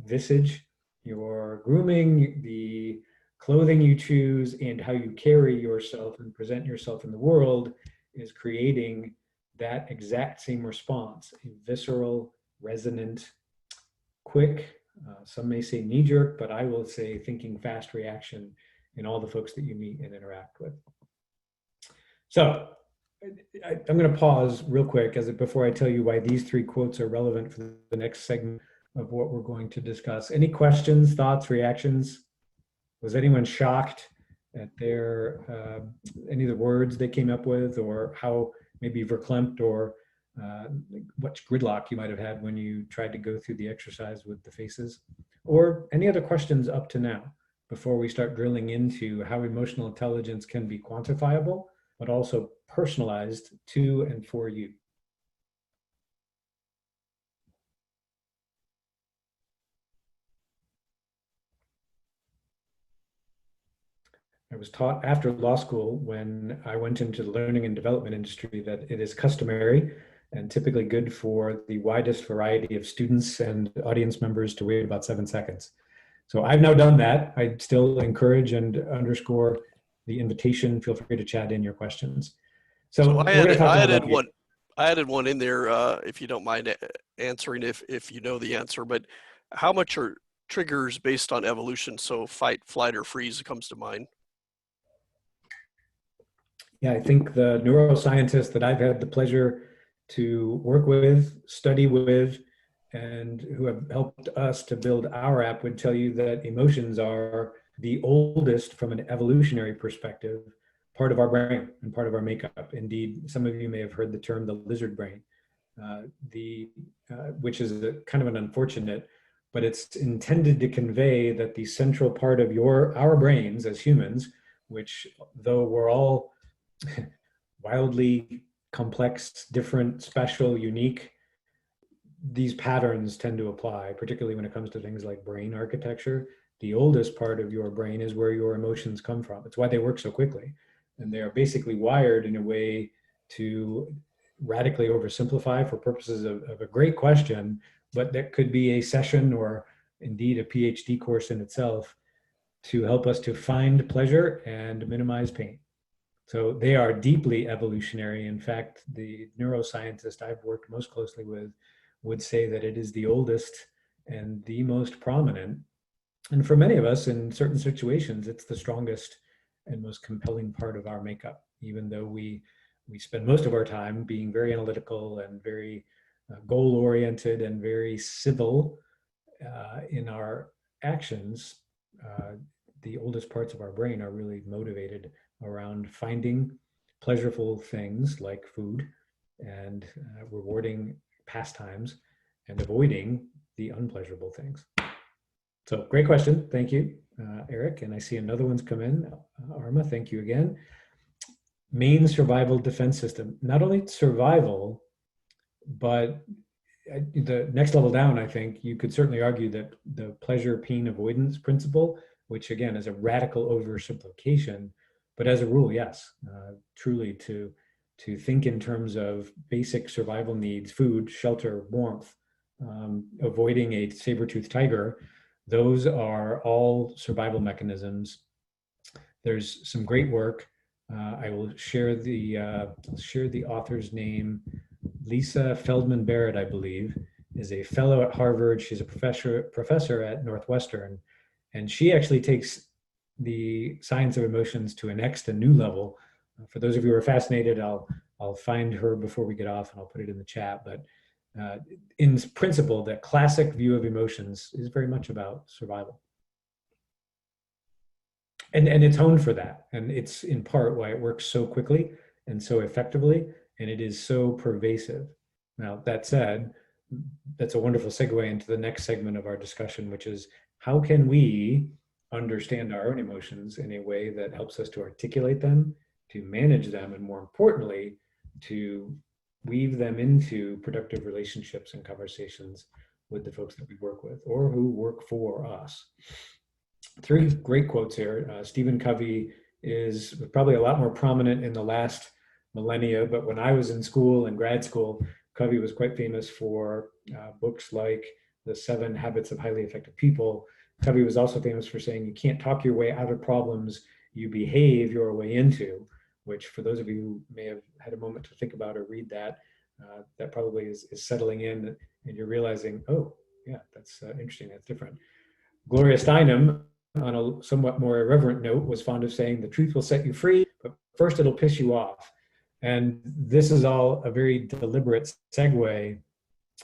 visage, your grooming, the clothing you choose, and how you carry yourself and present yourself in the world is creating that exact same response, a visceral, resonant, quick, some may say knee-jerk, but I will say thinking fast reaction in all the folks that you meet and interact with. So I'm going to pause real quick before I tell you why these three quotes are relevant for the next segment of what we're going to discuss. Any questions, thoughts, reactions? Was anyone shocked at any of the words they came up with, or how maybe verklempt or what gridlock you might have had when you tried to go through the exercise with the faces? Or any other questions up to now before we start drilling into how emotional intelligence can be quantifiable, but also personalized to and for you? I was taught after law school, when I went into the learning and development industry, that it is customary and typically good for the widest variety of students and audience members to wait about 7 seconds. So I've now done that. I still encourage and underscore the invitation. Feel free to chat in your questions. So So we're going to talk now about I added one in there, if you don't mind answering, if you know the answer. But how much are triggers based on evolution? So fight, flight, or freeze comes to mind. Yeah, I think the neuroscientists that I've had the pleasure to work with, study with, and who have helped us to build our app would tell you that emotions are the oldest from an evolutionary perspective part of our brain and part of our makeup. Indeed, some of you may have heard the term the lizard brain, uh, the which is kind of an unfortunate, but it's intended to convey that the central part of our brains as humans, which though we're all wildly complex, different, special, unique, these patterns tend to apply, particularly when it comes to things like brain architecture. The oldest part of your brain is where your emotions come from. It's why they work so quickly. And they are basically wired in a way to radically oversimplify for purposes of a great question, but that could be a session or indeed a PhD course in itself to help us to find pleasure and minimize pain. So they are deeply evolutionary. In fact, the neuroscientist I've worked most closely with would say that it is the oldest and the most prominent. And for many of us, in certain situations, it's the strongest and most compelling part of our makeup, even though we spend most of our time being very analytical and very goal oriented and very civil in our actions. The oldest parts of our brain are really motivated around finding pleasurable things like food and rewarding pastimes and avoiding the unpleasurable things. So great question. Thank you, Eric. And I see another one's come in. Arma, thank you again. Main survival defense system. Not only survival, but the next level down, I think you could certainly argue that the pleasure pain avoidance principle, which again is a radical oversimplification, but as a rule, yes, truly to think in terms of basic survival needs, food, shelter, warmth, avoiding a saber-toothed tiger, those are all survival mechanisms. There's some great work. I will share the author's name. Lisa Feldman Barrett, I believe, is a fellow at Harvard. She's a professor at Northwestern, and she actually takes the science of emotions to a next and new level. For those of you who are fascinated, I'll find her before we get off and I'll put it in the chat. But in principle, the classic view of emotions is very much about survival. And it's honed for that. And it's in part why it works so quickly and so effectively, and it is so pervasive. Now, that said, that's a wonderful segue into the next segment of our discussion, which is how can we understand our own emotions in a way that helps us to articulate them, to manage them, and more importantly, to weave them into productive relationships and conversations with the folks that we work with or who work for us. Three great quotes here. Stephen Covey is probably a lot more prominent in the last millennia, but when I was in school and grad school, Covey was quite famous for books like The 7 Habits of Highly Effective People. Covey was also famous for saying you can't talk your way out of problems, you behave your way into, which for those of you who may have had a moment to think about or read that, that probably is settling in and you're realizing, oh, yeah, that's interesting, that's different. Gloria Steinem, on a somewhat more irreverent note, was fond of saying the truth will set you free, but first it'll piss you off. And this is all a very deliberate segue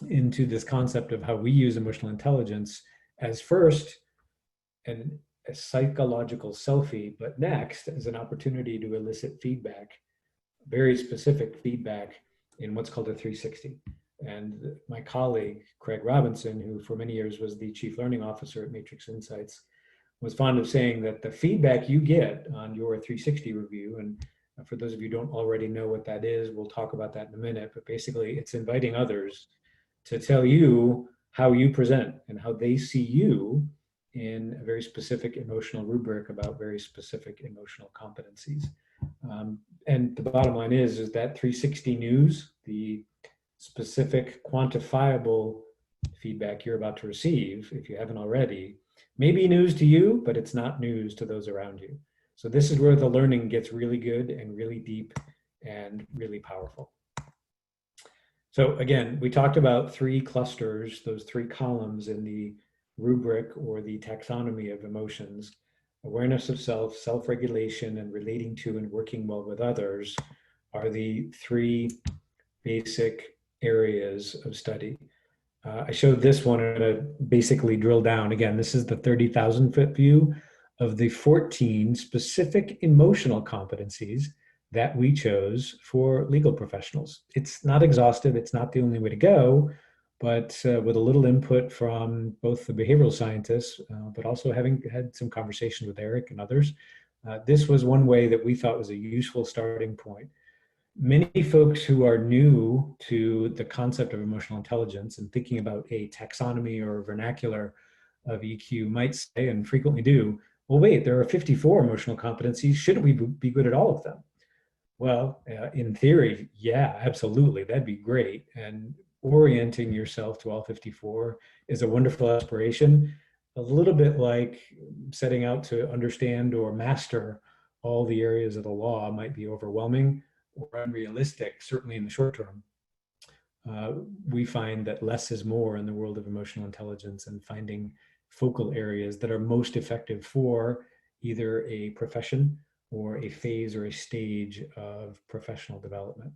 into this concept of how we use emotional intelligence as first a psychological selfie, but next as an opportunity to elicit feedback, very specific feedback in what's called a 360. And my colleague, Craig Robinson, who for many years was the chief learning officer at Matrix Insights, was fond of saying that the feedback you get on your 360 review, and for those of you who don't already know what that is, we'll talk about that in a minute, but basically it's inviting others to tell you how you present and how they see you in a very specific emotional rubric about very specific emotional competencies. And the bottom line is that 360 news, the specific quantifiable feedback you're about to receive, if you haven't already, Maybe news to you, but it's not news to those around you. So this is where the learning gets really good and really deep and really powerful. So again, we talked about three clusters, those three columns in the rubric or the taxonomy of emotions: awareness of self, self-regulation, and relating to and working well with others are the three basic areas of study. I showed this one to basically drill down. Again, this is the 30,000 foot view of the 14 specific emotional competencies that we chose for legal professionals. It's not exhaustive. It's not the only way to go, but with a little input from both the behavioral scientists, but also having had some conversations with Eric and others, this was one way that we thought was a useful starting point. Many folks who are new to the concept of emotional intelligence and thinking about a taxonomy or vernacular of EQ might say, and frequently do, well, wait, there are 54 emotional competencies. Shouldn't we be good at all of them? Well, in theory, yeah, absolutely. That'd be great. And orienting yourself to all 54 is a wonderful aspiration, a little bit like setting out to understand or master all the areas of the law might be overwhelming or unrealistic, certainly in the short term. We find that less is more in the world of emotional intelligence, and finding focal areas that are most effective for either a profession or a phase or a stage of professional development.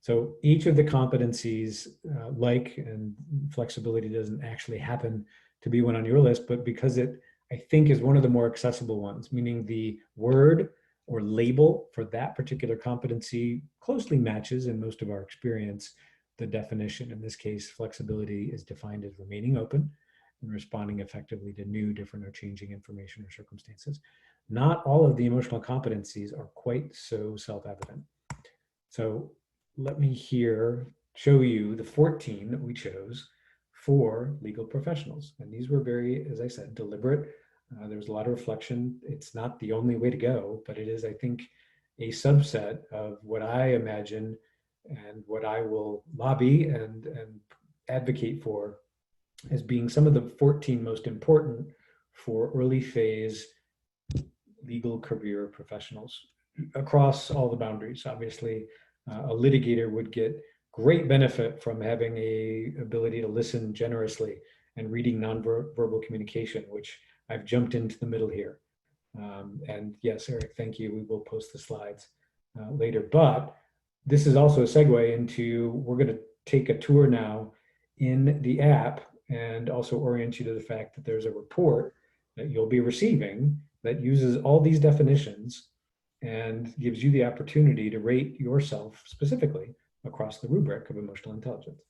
So each of the competencies, and flexibility doesn't actually happen to be one on your list, but because it, I think, is one of the more accessible ones, meaning the word or label for that particular competency closely matches, in most of our experience, the definition. In this case, flexibility is defined as remaining open and responding effectively to new, different, or changing information or circumstances. Not all of the emotional competencies are quite so self-evident. So let me here show you the 14 that we chose for legal professionals. And these were very, as I said, deliberate. There was a lot of reflection. It's not the only way to go, but it is, I think, a subset of what I imagine and what I will lobby and advocate for as being some of the 14 most important for early phase legal career professionals across all the boundaries. Obviously, a litigator would get great benefit from having a ability to listen generously and reading nonverbal communication, which I've jumped into the middle here. And yes, Eric, thank you. We will post the slides later. But this is also a segue into, we're going to take a tour now in the app and also orient you to the fact that there's a report that you'll be receiving that uses all these definitions and gives you the opportunity to rate yourself specifically across the rubric of emotional intelligence.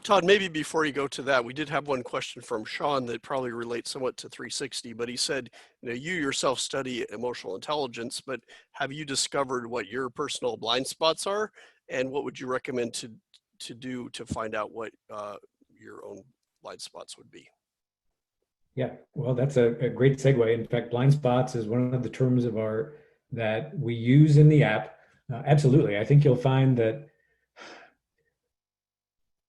Todd, maybe before you go to that, we did have one question from Sean that probably relates somewhat to 360, but he said, you yourself study emotional intelligence, but have you discovered what your personal blind spots are? And what would you recommend to do to find out what your own blind spots would be? Yeah, well, that's a great segue. In fact, blind spots is one of the terms of art that we use in the app. Absolutely. I think you'll find that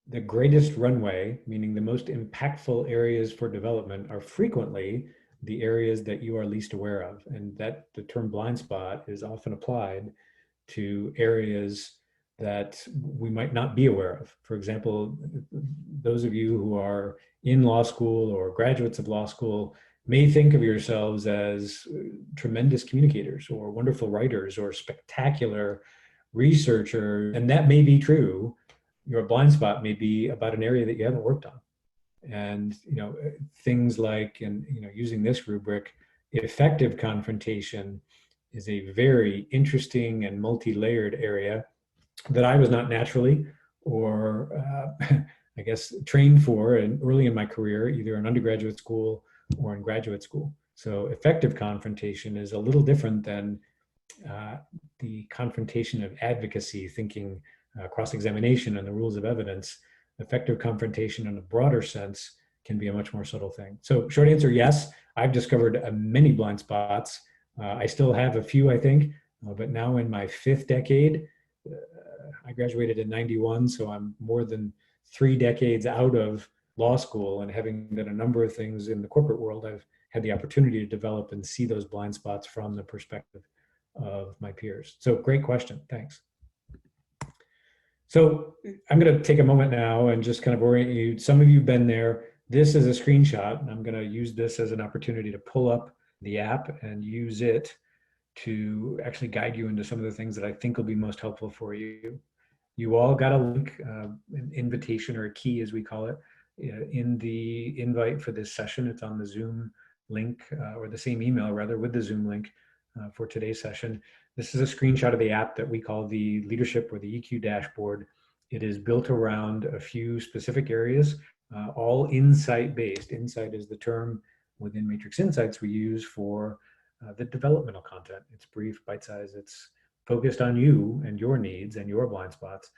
the greatest runway, meaning the most impactful areas for development, are frequently the areas that you are least aware of. And that the term blind spot is often applied to areas that we might not be aware of. For example, those of you who are in law school or graduates of law school may think of yourselves as tremendous communicators or wonderful writers or spectacular researchers, and that may be true. Your blind spot may be about an area that you haven't worked on. And things like, and using this rubric, effective confrontation is a very interesting and multi-layered area that I was not naturally or I guess trained for and early in my career, either in undergraduate school or in graduate school. So effective confrontation is a little different than the confrontation of advocacy, thinking cross-examination and the rules of evidence. Effective confrontation in a broader sense can be a much more subtle thing. So short answer, yes, I've discovered many blind spots. I still have a few, I think, but now in my 5th decade, I graduated in 91, so I'm more than 3 decades out of law school and having done a number of things in the corporate world, I've had the opportunity to develop and see those blind spots from the perspective of my peers. So great question. Thanks. So I'm going to take a moment now and just kind of orient you. Some of you have been there. This is a screenshot, and I'm going to use this as an opportunity to pull up the app and use it to actually guide you into some of the things that I think will be most helpful for you. You all got a link, an invitation or a key as we call it, in the invite for this session. It's on the Zoom link or the same email rather with the Zoom link for today's session. This is a screenshot of the app that we call the leadership or the EQ dashboard. It is built around a few specific areas, all insight based. Insight is the term within Matrix Insights we use for the developmental content. It's brief, bite-sized, it's focused on you and your needs and your blind spots,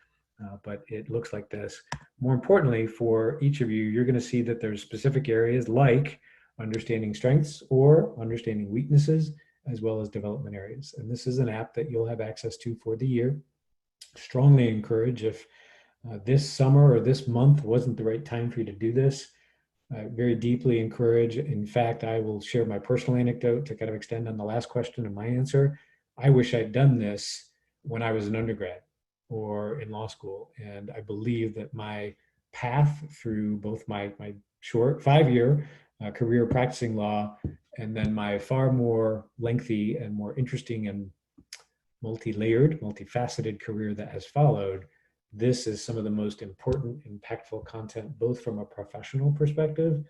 but it looks like this. More importantly, for each of you, you're going to see that there's specific areas like understanding strengths or understanding weaknesses, as well as development areas. And this is an app that you'll have access to for the year. Strongly encourage, if this summer or this month wasn't the right time for you to do this, very deeply encourage. In fact, I will share my personal anecdote to kind of extend on the last question and my answer. I wish I'd done this when I was an undergrad or in law school. And I believe that my path through both my short 5-year career practicing law and then my far more lengthy and more interesting and multi-layered, multifaceted career that has followed, this is some of the most important, impactful content, both from a professional perspective,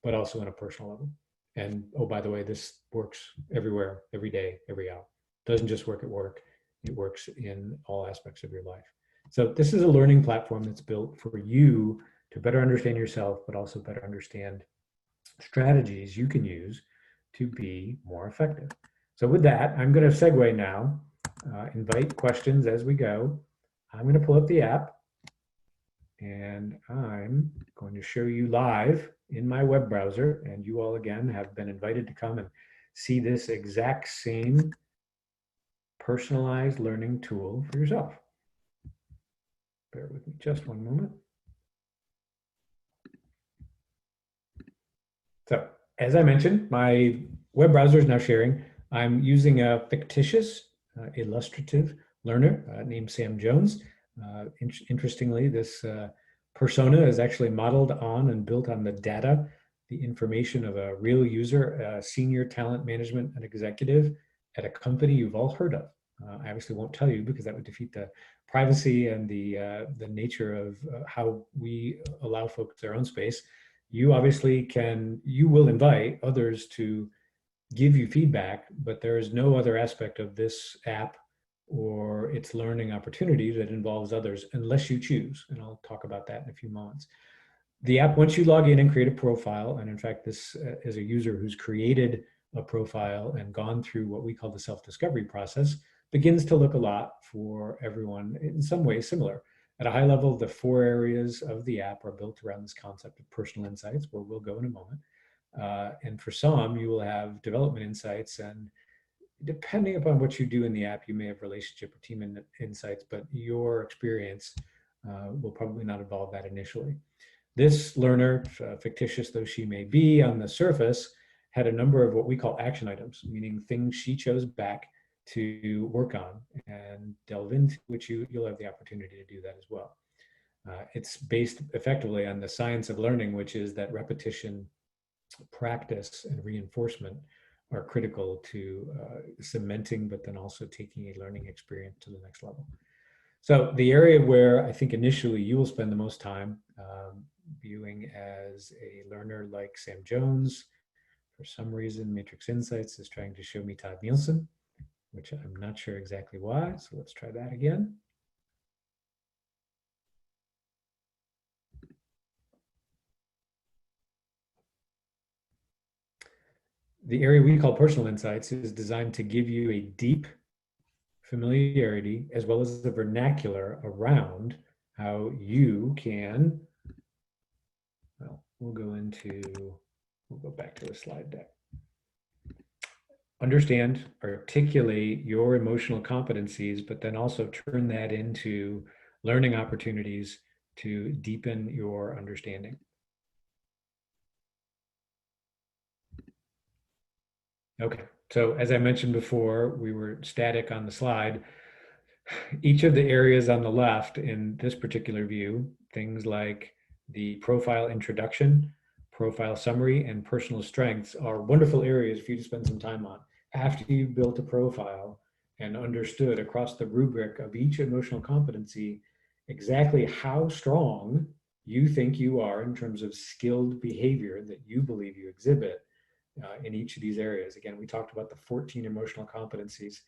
but also on a personal level. And oh, by the way, this works everywhere, every day, every hour. It doesn't just work at work, it works in all aspects of your life. So this is a learning platform that's built for you to better understand yourself, but also better understand strategies you can use to be more effective. So with that, I'm going to segue now, invite questions as we go. I'm going to pull up the app and I'm going to show you live in my web browser, and you all again have been invited to come and see this exact same personalized learning tool for yourself. Bear with me just one moment. So as I mentioned, my web browser is now sharing. I'm using a fictitious, illustrative learner named Sam Jones. Interestingly, this persona is actually modeled on and built on the data, the information of a real user, a senior talent management and executive at a company you've all heard of. I obviously won't tell you because that would defeat the privacy and the nature of how we allow folks their own space. You obviously you will invite others to give you feedback, but there is no other aspect of this app or its learning opportunity that involves others unless you choose. And I'll talk about that in a few moments. The app, once you log in and create a profile, and in fact, this is a user who's created a profile and gone through what we call the self-discovery process, begins to look a lot for everyone in some ways similar. At a high level, the 4 areas of the app are built around this concept of personal insights, where we'll go in a moment. And for some, you will have development insights, and depending upon what you do in the app, you may have relationship or team insights, but your experience will probably not involve that initially. This learner, fictitious though she may be on the surface, had a number of what we call action items, meaning things she chose back to work on and delve into, which you'll have the opportunity to do that as well. It's based effectively on the science of learning, which is that repetition, practice, and reinforcement are critical to cementing, but then also taking a learning experience to the next level. So the area where I think initially you will spend the most time viewing as a learner like Sam Jones, for some reason, Matrix Insights is trying to show me Todd Nielsen, which I'm not sure exactly why. So let's try that again. The area we call personal insights is designed to give you a deep familiarity as well as the vernacular around how you can, well, we'll go back to a slide deck. Understand, articulate your emotional competencies, but then also turn that into learning opportunities to deepen your understanding. Okay. So as I mentioned before, we were static on the slide. Each of the areas on the left in this particular view, things like the profile introduction, profile summary, and personal strengths are wonderful areas for you to spend some time on. After you've built a profile and understood across the rubric of each emotional competency exactly how strong you think you are in terms of skilled behavior that you believe you exhibit in each of these areas. Again, we talked about the 14 emotional competencies.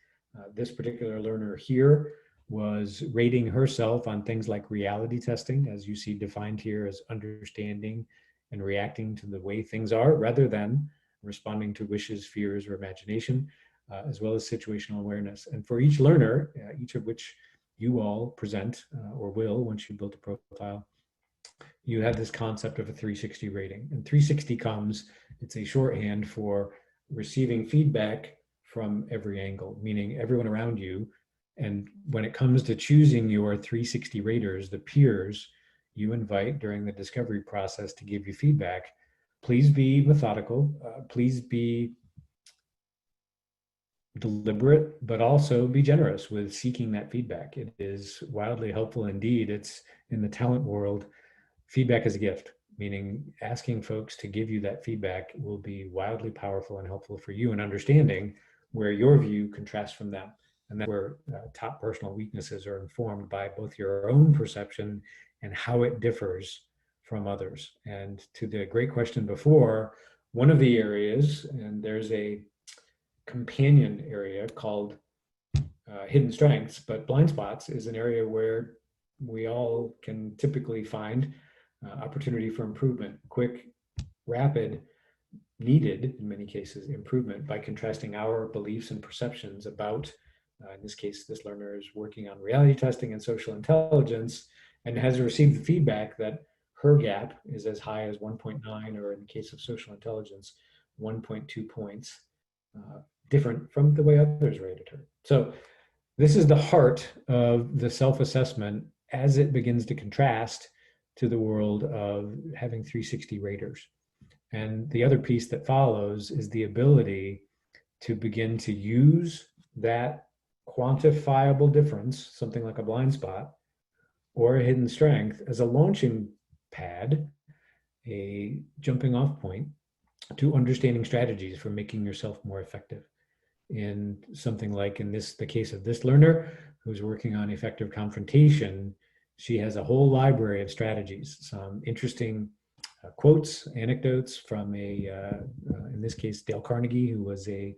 This particular learner here was rating herself on things like reality testing, as you see defined here as understanding and reacting to the way things are rather than responding to wishes, fears, or imagination, as well as situational awareness. And for each learner, each of which you all present or will once you build a profile, you have this concept of a 360 rating. And 360 comes, it's a shorthand for receiving feedback from every angle, meaning everyone around you. And when it comes to choosing your 360 raters, the peers you invite during the discovery process to give you feedback, please be methodical, please be deliberate, but also be generous with seeking that feedback. It is wildly helpful indeed. It's in the talent world. Feedback is a gift, meaning asking folks to give you that feedback will be wildly powerful and helpful for you in understanding where your view contrasts from them. And that's where top personal weaknesses are informed by both your own perception and how it differs from others. And to the great question before, one of the areas, and there's a companion area called hidden strengths, but blind spots is an area where we all can typically find opportunity for improvement, quick, rapid, needed in many cases improvement by contrasting our beliefs and perceptions about, in this case, this learner is working on reality testing and social intelligence and has received the feedback that her gap is as high as 1.9, or in the case of social intelligence, 1.2 points, different from the way others rated her. So this is the heart of the self-assessment as it begins to contrast to the world of having 360 raters. And the other piece that follows is the ability to begin to use that quantifiable difference, something like a blind spot or a hidden strength, as a launching pad, a jumping off point to understanding strategies for making yourself more effective. In something like in the case of this learner who's working on effective confrontation, she has a whole library of strategies, some interesting quotes, anecdotes from in this case, Dale Carnegie, who was a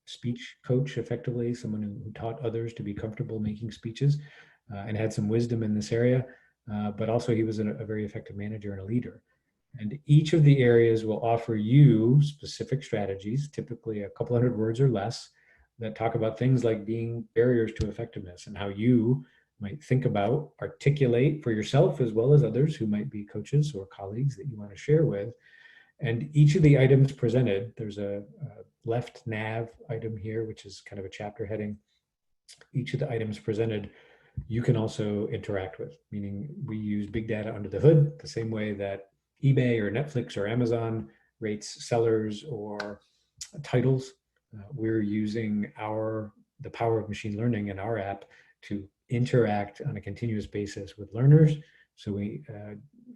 speech coach, effectively, someone who taught others to be comfortable making speeches and had some wisdom in this area, but also he was a very effective manager and a leader. And each of the areas will offer you specific strategies, typically a couple hundred words or less, that talk about things like being barriers to effectiveness and how you might think about, articulate for yourself as well as others who might be coaches or colleagues that you want to share with. And each of the items presented, there's a left nav item here, which is kind of a chapter heading. Each of the items presented you can also interact with, meaning we use big data under the hood the same way that eBay or Netflix or Amazon rates sellers or titles. We're using the power of machine learning in our app to interact on a continuous basis with learners. So we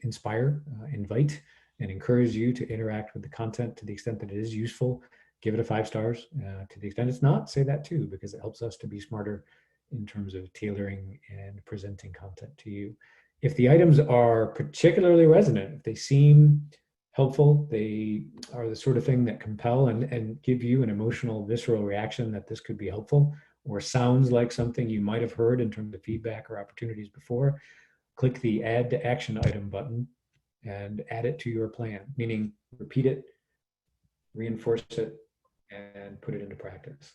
inspire, invite, and encourage you to interact with the content to the extent that it is useful. Give it a 5 stars. To the extent it's not, say that too, because it helps us to be smarter in terms of tailoring and presenting content to you. If the items are particularly resonant, if they seem helpful, they are the sort of thing that compel and give you an emotional, visceral reaction that this could be helpful, or sounds like something you might have heard in terms of feedback or opportunities before, click the Add to Action item button and add it to your plan, meaning repeat it, reinforce it, and put it into practice.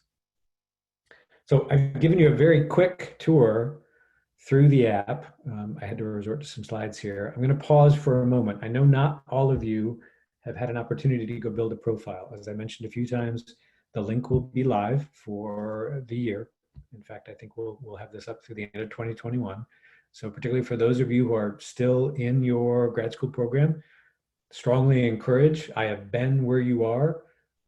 So I've given you a very quick tour through the app. I had to resort to some slides here. I'm going to pause for a moment. I know not all of you have had an opportunity to go build a profile. As I mentioned a few times, the link will be live for the year. In fact, I think we'll have this up through the end of 2021. So particularly for those of you who are still in your grad school program, strongly encourage. I have been where you are.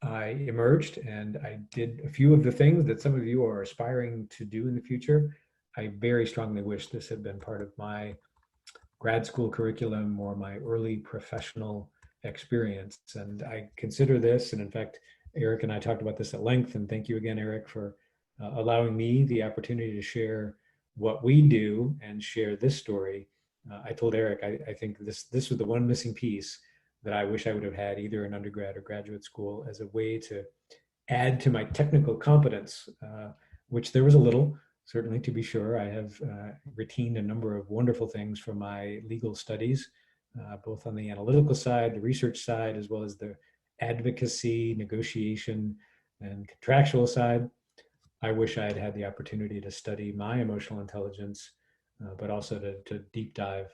I emerged and I did a few of the things that some of you are aspiring to do in the future. I very strongly wish this had been part of my grad school curriculum or my early professional experience. And I consider this, and in fact, Eric and I talked about this at length, and thank you again, Eric, for allowing me the opportunity to share what we do and share this story. I told Eric, I think this was the one missing piece that I wish I would have had either in undergrad or graduate school as a way to add to my technical competence, which there was a little, certainly to be sure. I have retained a number of wonderful things from my legal studies, both on the analytical side, the research side, as well as the advocacy, negotiation, and contractual side. I wish I had had the opportunity to study my emotional intelligence, but also to deep dive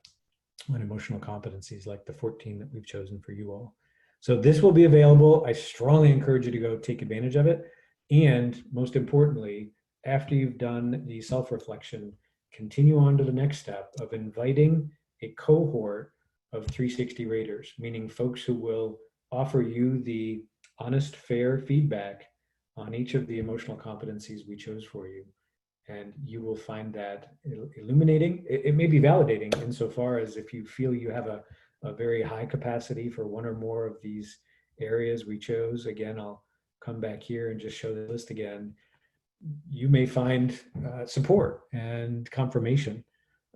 on emotional competencies like the 14 that we've chosen for you all. So this will be available. I strongly encourage you to go take advantage of it. And most importantly, after you've done the self-reflection, continue on to the next step of inviting a cohort of 360 raters, meaning folks who will offer you the honest, fair feedback on each of the emotional competencies we chose for you. And you will find that illuminating. It may be validating insofar as if you feel you have a very high capacity for one or more of these areas we chose. Again, I'll come back here and just show the list again. You may find support and confirmation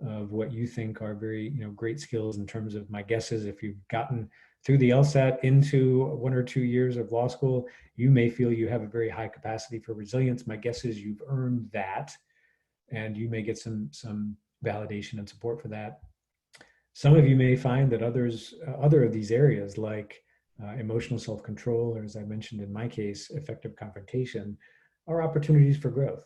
of what you think are very great skills. In terms of my guesses, if you've gotten through the LSAT into 1 or 2 years of law school, you may feel you have a very high capacity for resilience. My guess is you've earned that, and you may get some validation and support for that. Some of you may find that other of these areas, like emotional self-control, or as I mentioned in my case, effective confrontation, are opportunities for growth.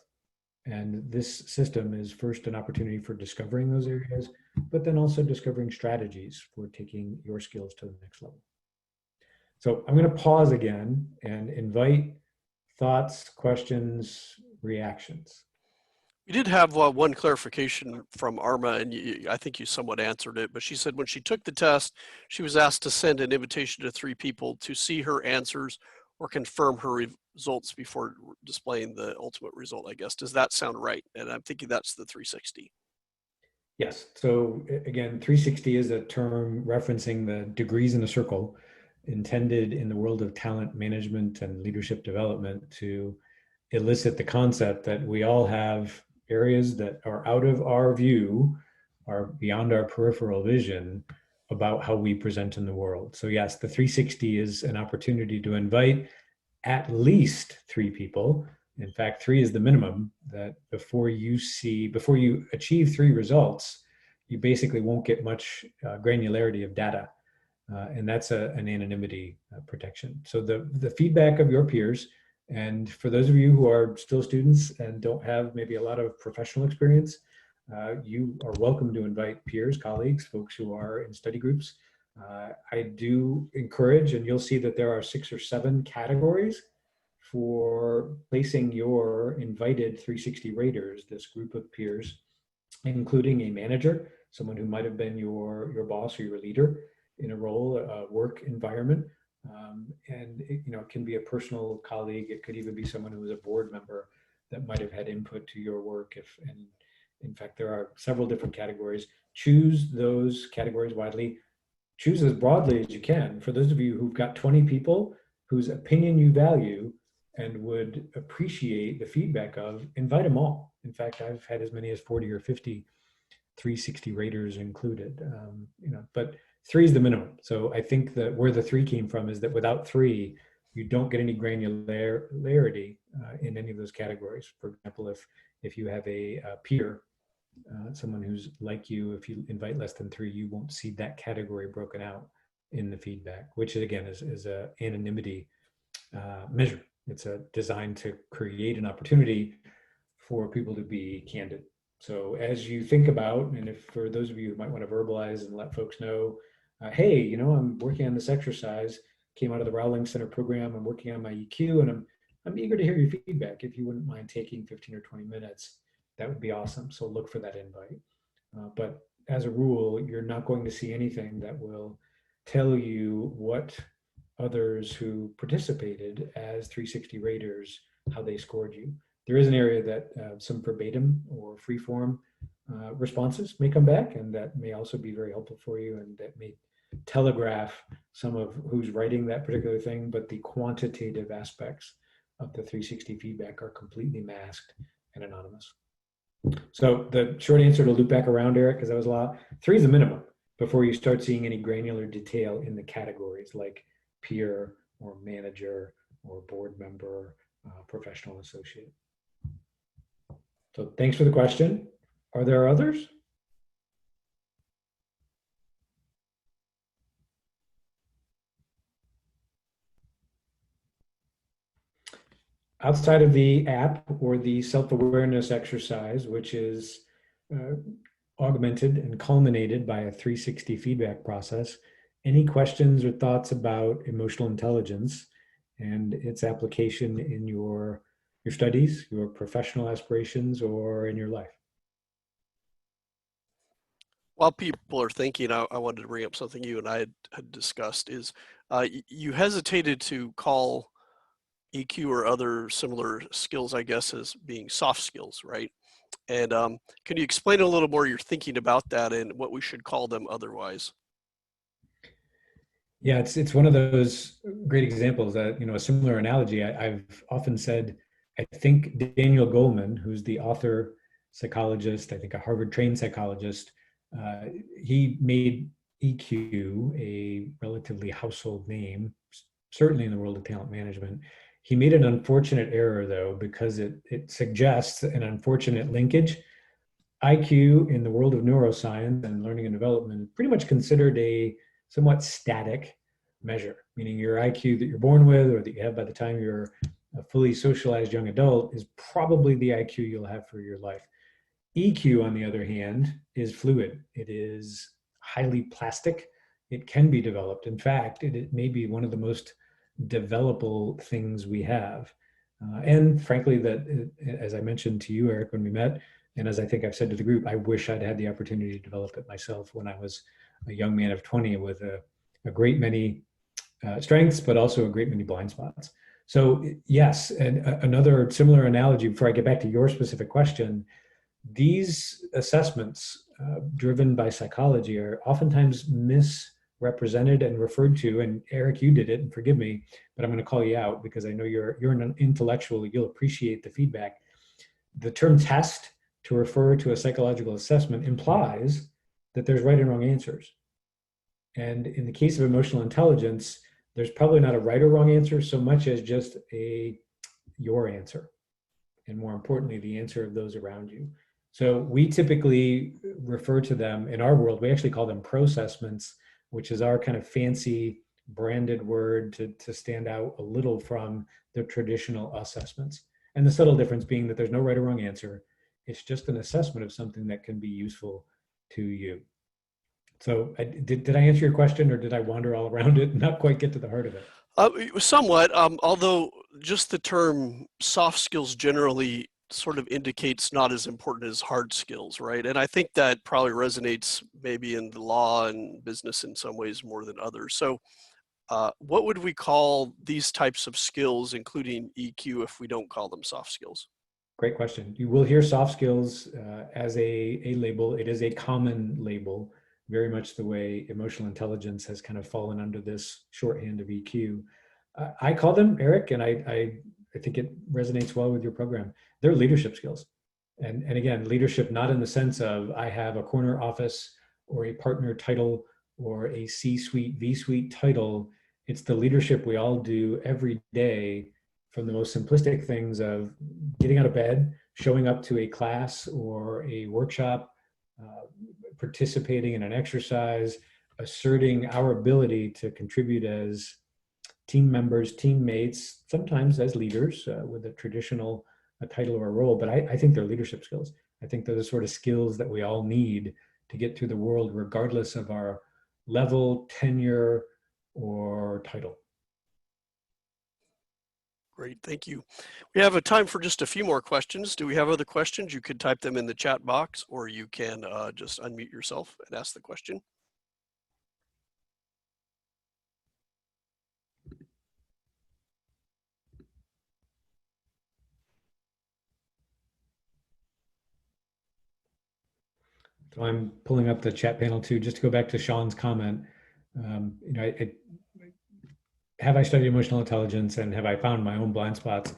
And this system is first an opportunity for discovering those areas, but then also discovering strategies for taking your skills to the next level. So I'm going to pause again and invite thoughts, questions, reactions. We did have one clarification from Arma, and I think you somewhat answered it, but she said when she took the test, she was asked to send an invitation to 3 people to see her answers or confirm her results before displaying the ultimate result, I guess. Does that sound right? And I'm thinking that's the 360. Yes. So again, 360 is a term referencing the degrees in a circle intended in the world of talent management and leadership development to elicit the concept that we all have areas that are out of our view, are beyond our peripheral vision about how we present in the world. So yes, the 360 is an opportunity to invite at least 3 people. In fact, 3 is the minimum, that before you achieve 3 results, you basically won't get much granularity of data. And that's an anonymity protection. So the feedback of your peers, and for those of you who are still students and don't have maybe a lot of professional experience, you are welcome to invite peers, colleagues, folks who are in study groups. I do encourage, and you'll see that there are 6 or 7 categories for placing your invited 360 raters, this group of peers, including a manager, someone who might have been your boss or your leader in a role, a work environment. And it can be a personal colleague. It could even be someone who is a board member that might have had input to your work. And in fact, there are several different categories. Choose those categories widely. Choose as broadly as you can. For those of you who've got 20 people whose opinion you value and would appreciate the feedback of, invite them all. In fact, I've had as many as 40 or 50 360 raters included. But 3 is the minimum. So I think that where the 3 came from is that without 3, you don't get any granularity in any of those categories. For example, if you have a peer, someone who's like you, if you invite less than 3, you won't see that category broken out in the feedback, which again is a anonymity measure. It's designed to create an opportunity for people to be candid. So as you think about, and if for those of you who might want to verbalize and let folks know, hey, I'm working on this exercise, came out of the Rowling Center program, I'm working on my EQ, and I'm eager to hear your feedback. If you wouldn't mind taking 15 or 20 minutes, that would be awesome. So look for that invite. But as a rule, you're not going to see anything that will tell you what others who participated as 360 raters, how they scored you. There is an area that some verbatim or free-form responses may come back, and that may also be very helpful for you, and that may telegraph some of who's writing that particular thing, but the quantitative aspects of the 360 feedback are completely masked and anonymous. So the short answer, to loop back around, Eric, because that was a lot, 3 is the minimum before you start seeing any granular detail in the categories like peer or manager or board member, professional associate. So thanks for the question. Are there others? Outside of the app or the self-awareness exercise, which is augmented and culminated by a 360 feedback process, any questions or thoughts about emotional intelligence and its application in your studies, your professional aspirations, or in your life? While people are thinking, I wanted to bring up something you and I had discussed is you hesitated to call EQ or other similar skills, I guess, as being soft skills, right? And can you explain a little more your thinking about that and what we should call them otherwise? Yeah, it's one of those great examples that, a similar analogy. I've often said, I think Daniel Goleman, who's the author, psychologist, I think a Harvard trained psychologist, he made EQ a relatively household name, certainly in the world of talent management. He made an unfortunate error, though, because it suggests an unfortunate linkage. IQ in the world of neuroscience and learning and development is pretty much considered a somewhat static measure, meaning your IQ that you're born with or that you have by the time you're a fully socialized young adult is probably the IQ you'll have for your life. EQ, on the other hand, is fluid. It is highly plastic. It can be developed. In fact, it may be one of the most developable things we have. And frankly, that, as I mentioned to you, Eric, when we met, and as I think I've said to the group, I wish I'd had the opportunity to develop it myself when I was a young man of 20 with a great many strengths, but also a great many blind spots. So yes, and another similar analogy before I get back to your specific question, these assessments driven by psychology are oftentimes misrepresented and referred to, and Eric, you did it, and forgive me, but I'm going to call you out because I know you're an intellectual, you'll appreciate the feedback. The term test to refer to a psychological assessment implies that there's right and wrong answers. And in the case of emotional intelligence, there's probably not a right or wrong answer so much as just your answer. And more importantly, the answer of those around you. So we typically refer to them in our world, we actually call them pro-assessments, which is our kind of fancy branded word to stand out a little from the traditional assessments. And the subtle difference being that there's no right or wrong answer. It's just an assessment of something that can be useful to you. So did I answer your question, or did I wander all around it and not quite get to the heart of it? Somewhat, although just the term soft skills generally sort of indicates not as important as hard skills, right? And I think that probably resonates maybe in the law and business in some ways more than others. So what would we call these types of skills, including EQ, if we don't call them soft skills? Great question. You will hear soft skills as a label. It is a common label, very much the way emotional intelligence has kind of fallen under this shorthand of EQ. I call them, Eric, and I think it resonates well with your program. They're leadership skills. And again, leadership not in the sense of I have a corner office or a partner title or a C-suite, V-suite title. It's the leadership we all do every day, from the most simplistic things of getting out of bed, showing up to a class or a workshop, participating in an exercise, asserting our ability to contribute as team members, teammates, sometimes as leaders with a traditional title or a role. But I think they're leadership skills. I think they're the sort of skills that we all need to get through the world, regardless of our level, tenure, or title. Great, thank you. We have a time for just a few more questions. Do we have other questions? You could type them in the chat box, or you can just unmute yourself and ask the question. So I'm pulling up the chat panel too, just to go back to Sean's comment. Have I studied emotional intelligence and have I found my own blind spots?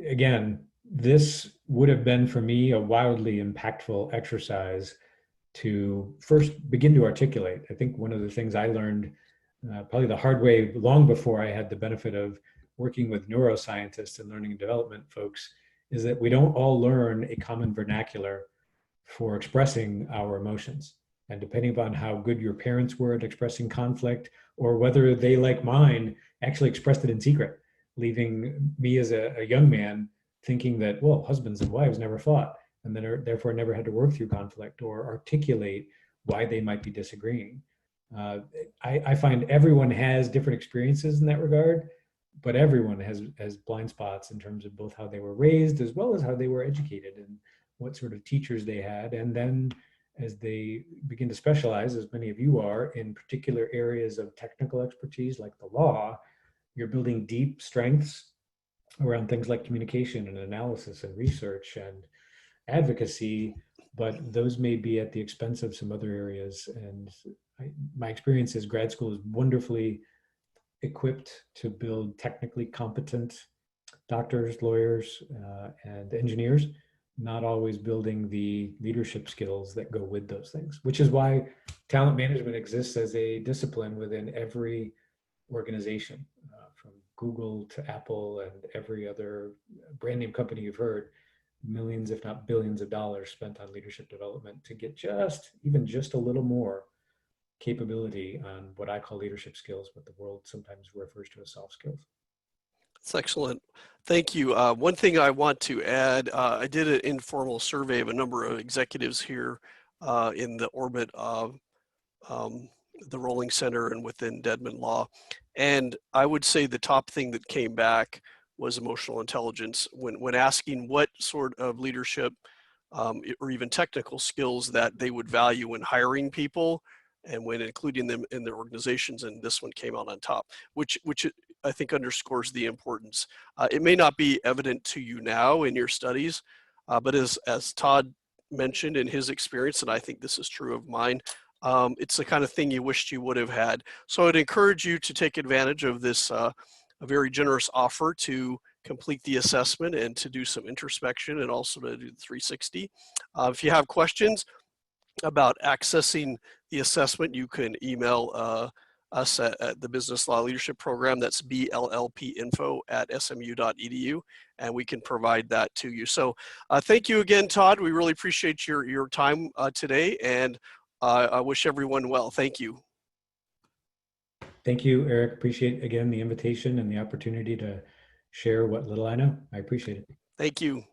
Again, this would have been for me a wildly impactful exercise to first begin to articulate. I think one of the things I learned probably the hard way long before I had the benefit of working with neuroscientists and learning and development folks is that we don't all learn a common vernacular for expressing our emotions. And depending upon how good your parents were at expressing conflict, or whether they, like mine, actually expressed it in secret, leaving me as a young man thinking that, well, husbands and wives never fought, and then therefore never had to work through conflict or articulate why they might be disagreeing. I find everyone has different experiences in that regard, but everyone has blind spots in terms of both how they were raised as well as how they were educated and what sort of teachers they had. And then as they begin to specialize, as many of you are, in particular areas of technical expertise like the law, you're building deep strengths around things like communication and analysis and research and advocacy, but those may be at the expense of some other areas. And my experience is grad school is wonderfully equipped to build technically competent doctors, lawyers, and engineers, not always building the leadership skills that go with those things, which is why talent management exists as a discipline within every organization, from Google to Apple and every other brand name company you've heard. Millions, if not billions of dollars spent on leadership development to get even just a little more capability on what I call leadership skills, but the world sometimes refers to as soft skills. That's excellent. Thank you. One thing I want to add, I did an informal survey of a number of executives here in the orbit of the Rolling Center and within Dedman Law. And I would say the top thing that came back was emotional intelligence. When asking what sort of leadership or even technical skills that they would value when hiring people and when including them in their organizations, and this one came out on top, which I think underscores the importance. It may not be evident to you now in your studies, but as Todd mentioned in his experience, and I think this is true of mine, it's the kind of thing you wished you would have had. So I'd encourage you to take advantage of this a very generous offer to complete the assessment and to do some introspection and also to do the 360. If you have questions about accessing the assessment, you can email us at the Business Law Leadership Program. That's bllpinfo@smu.edu, and we can provide that to you. So thank you again, Todd. We really appreciate your time today, and I wish everyone well. Thank you. Thank you, Eric. Appreciate, again, the invitation and the opportunity to share what little I know. I appreciate it. Thank you.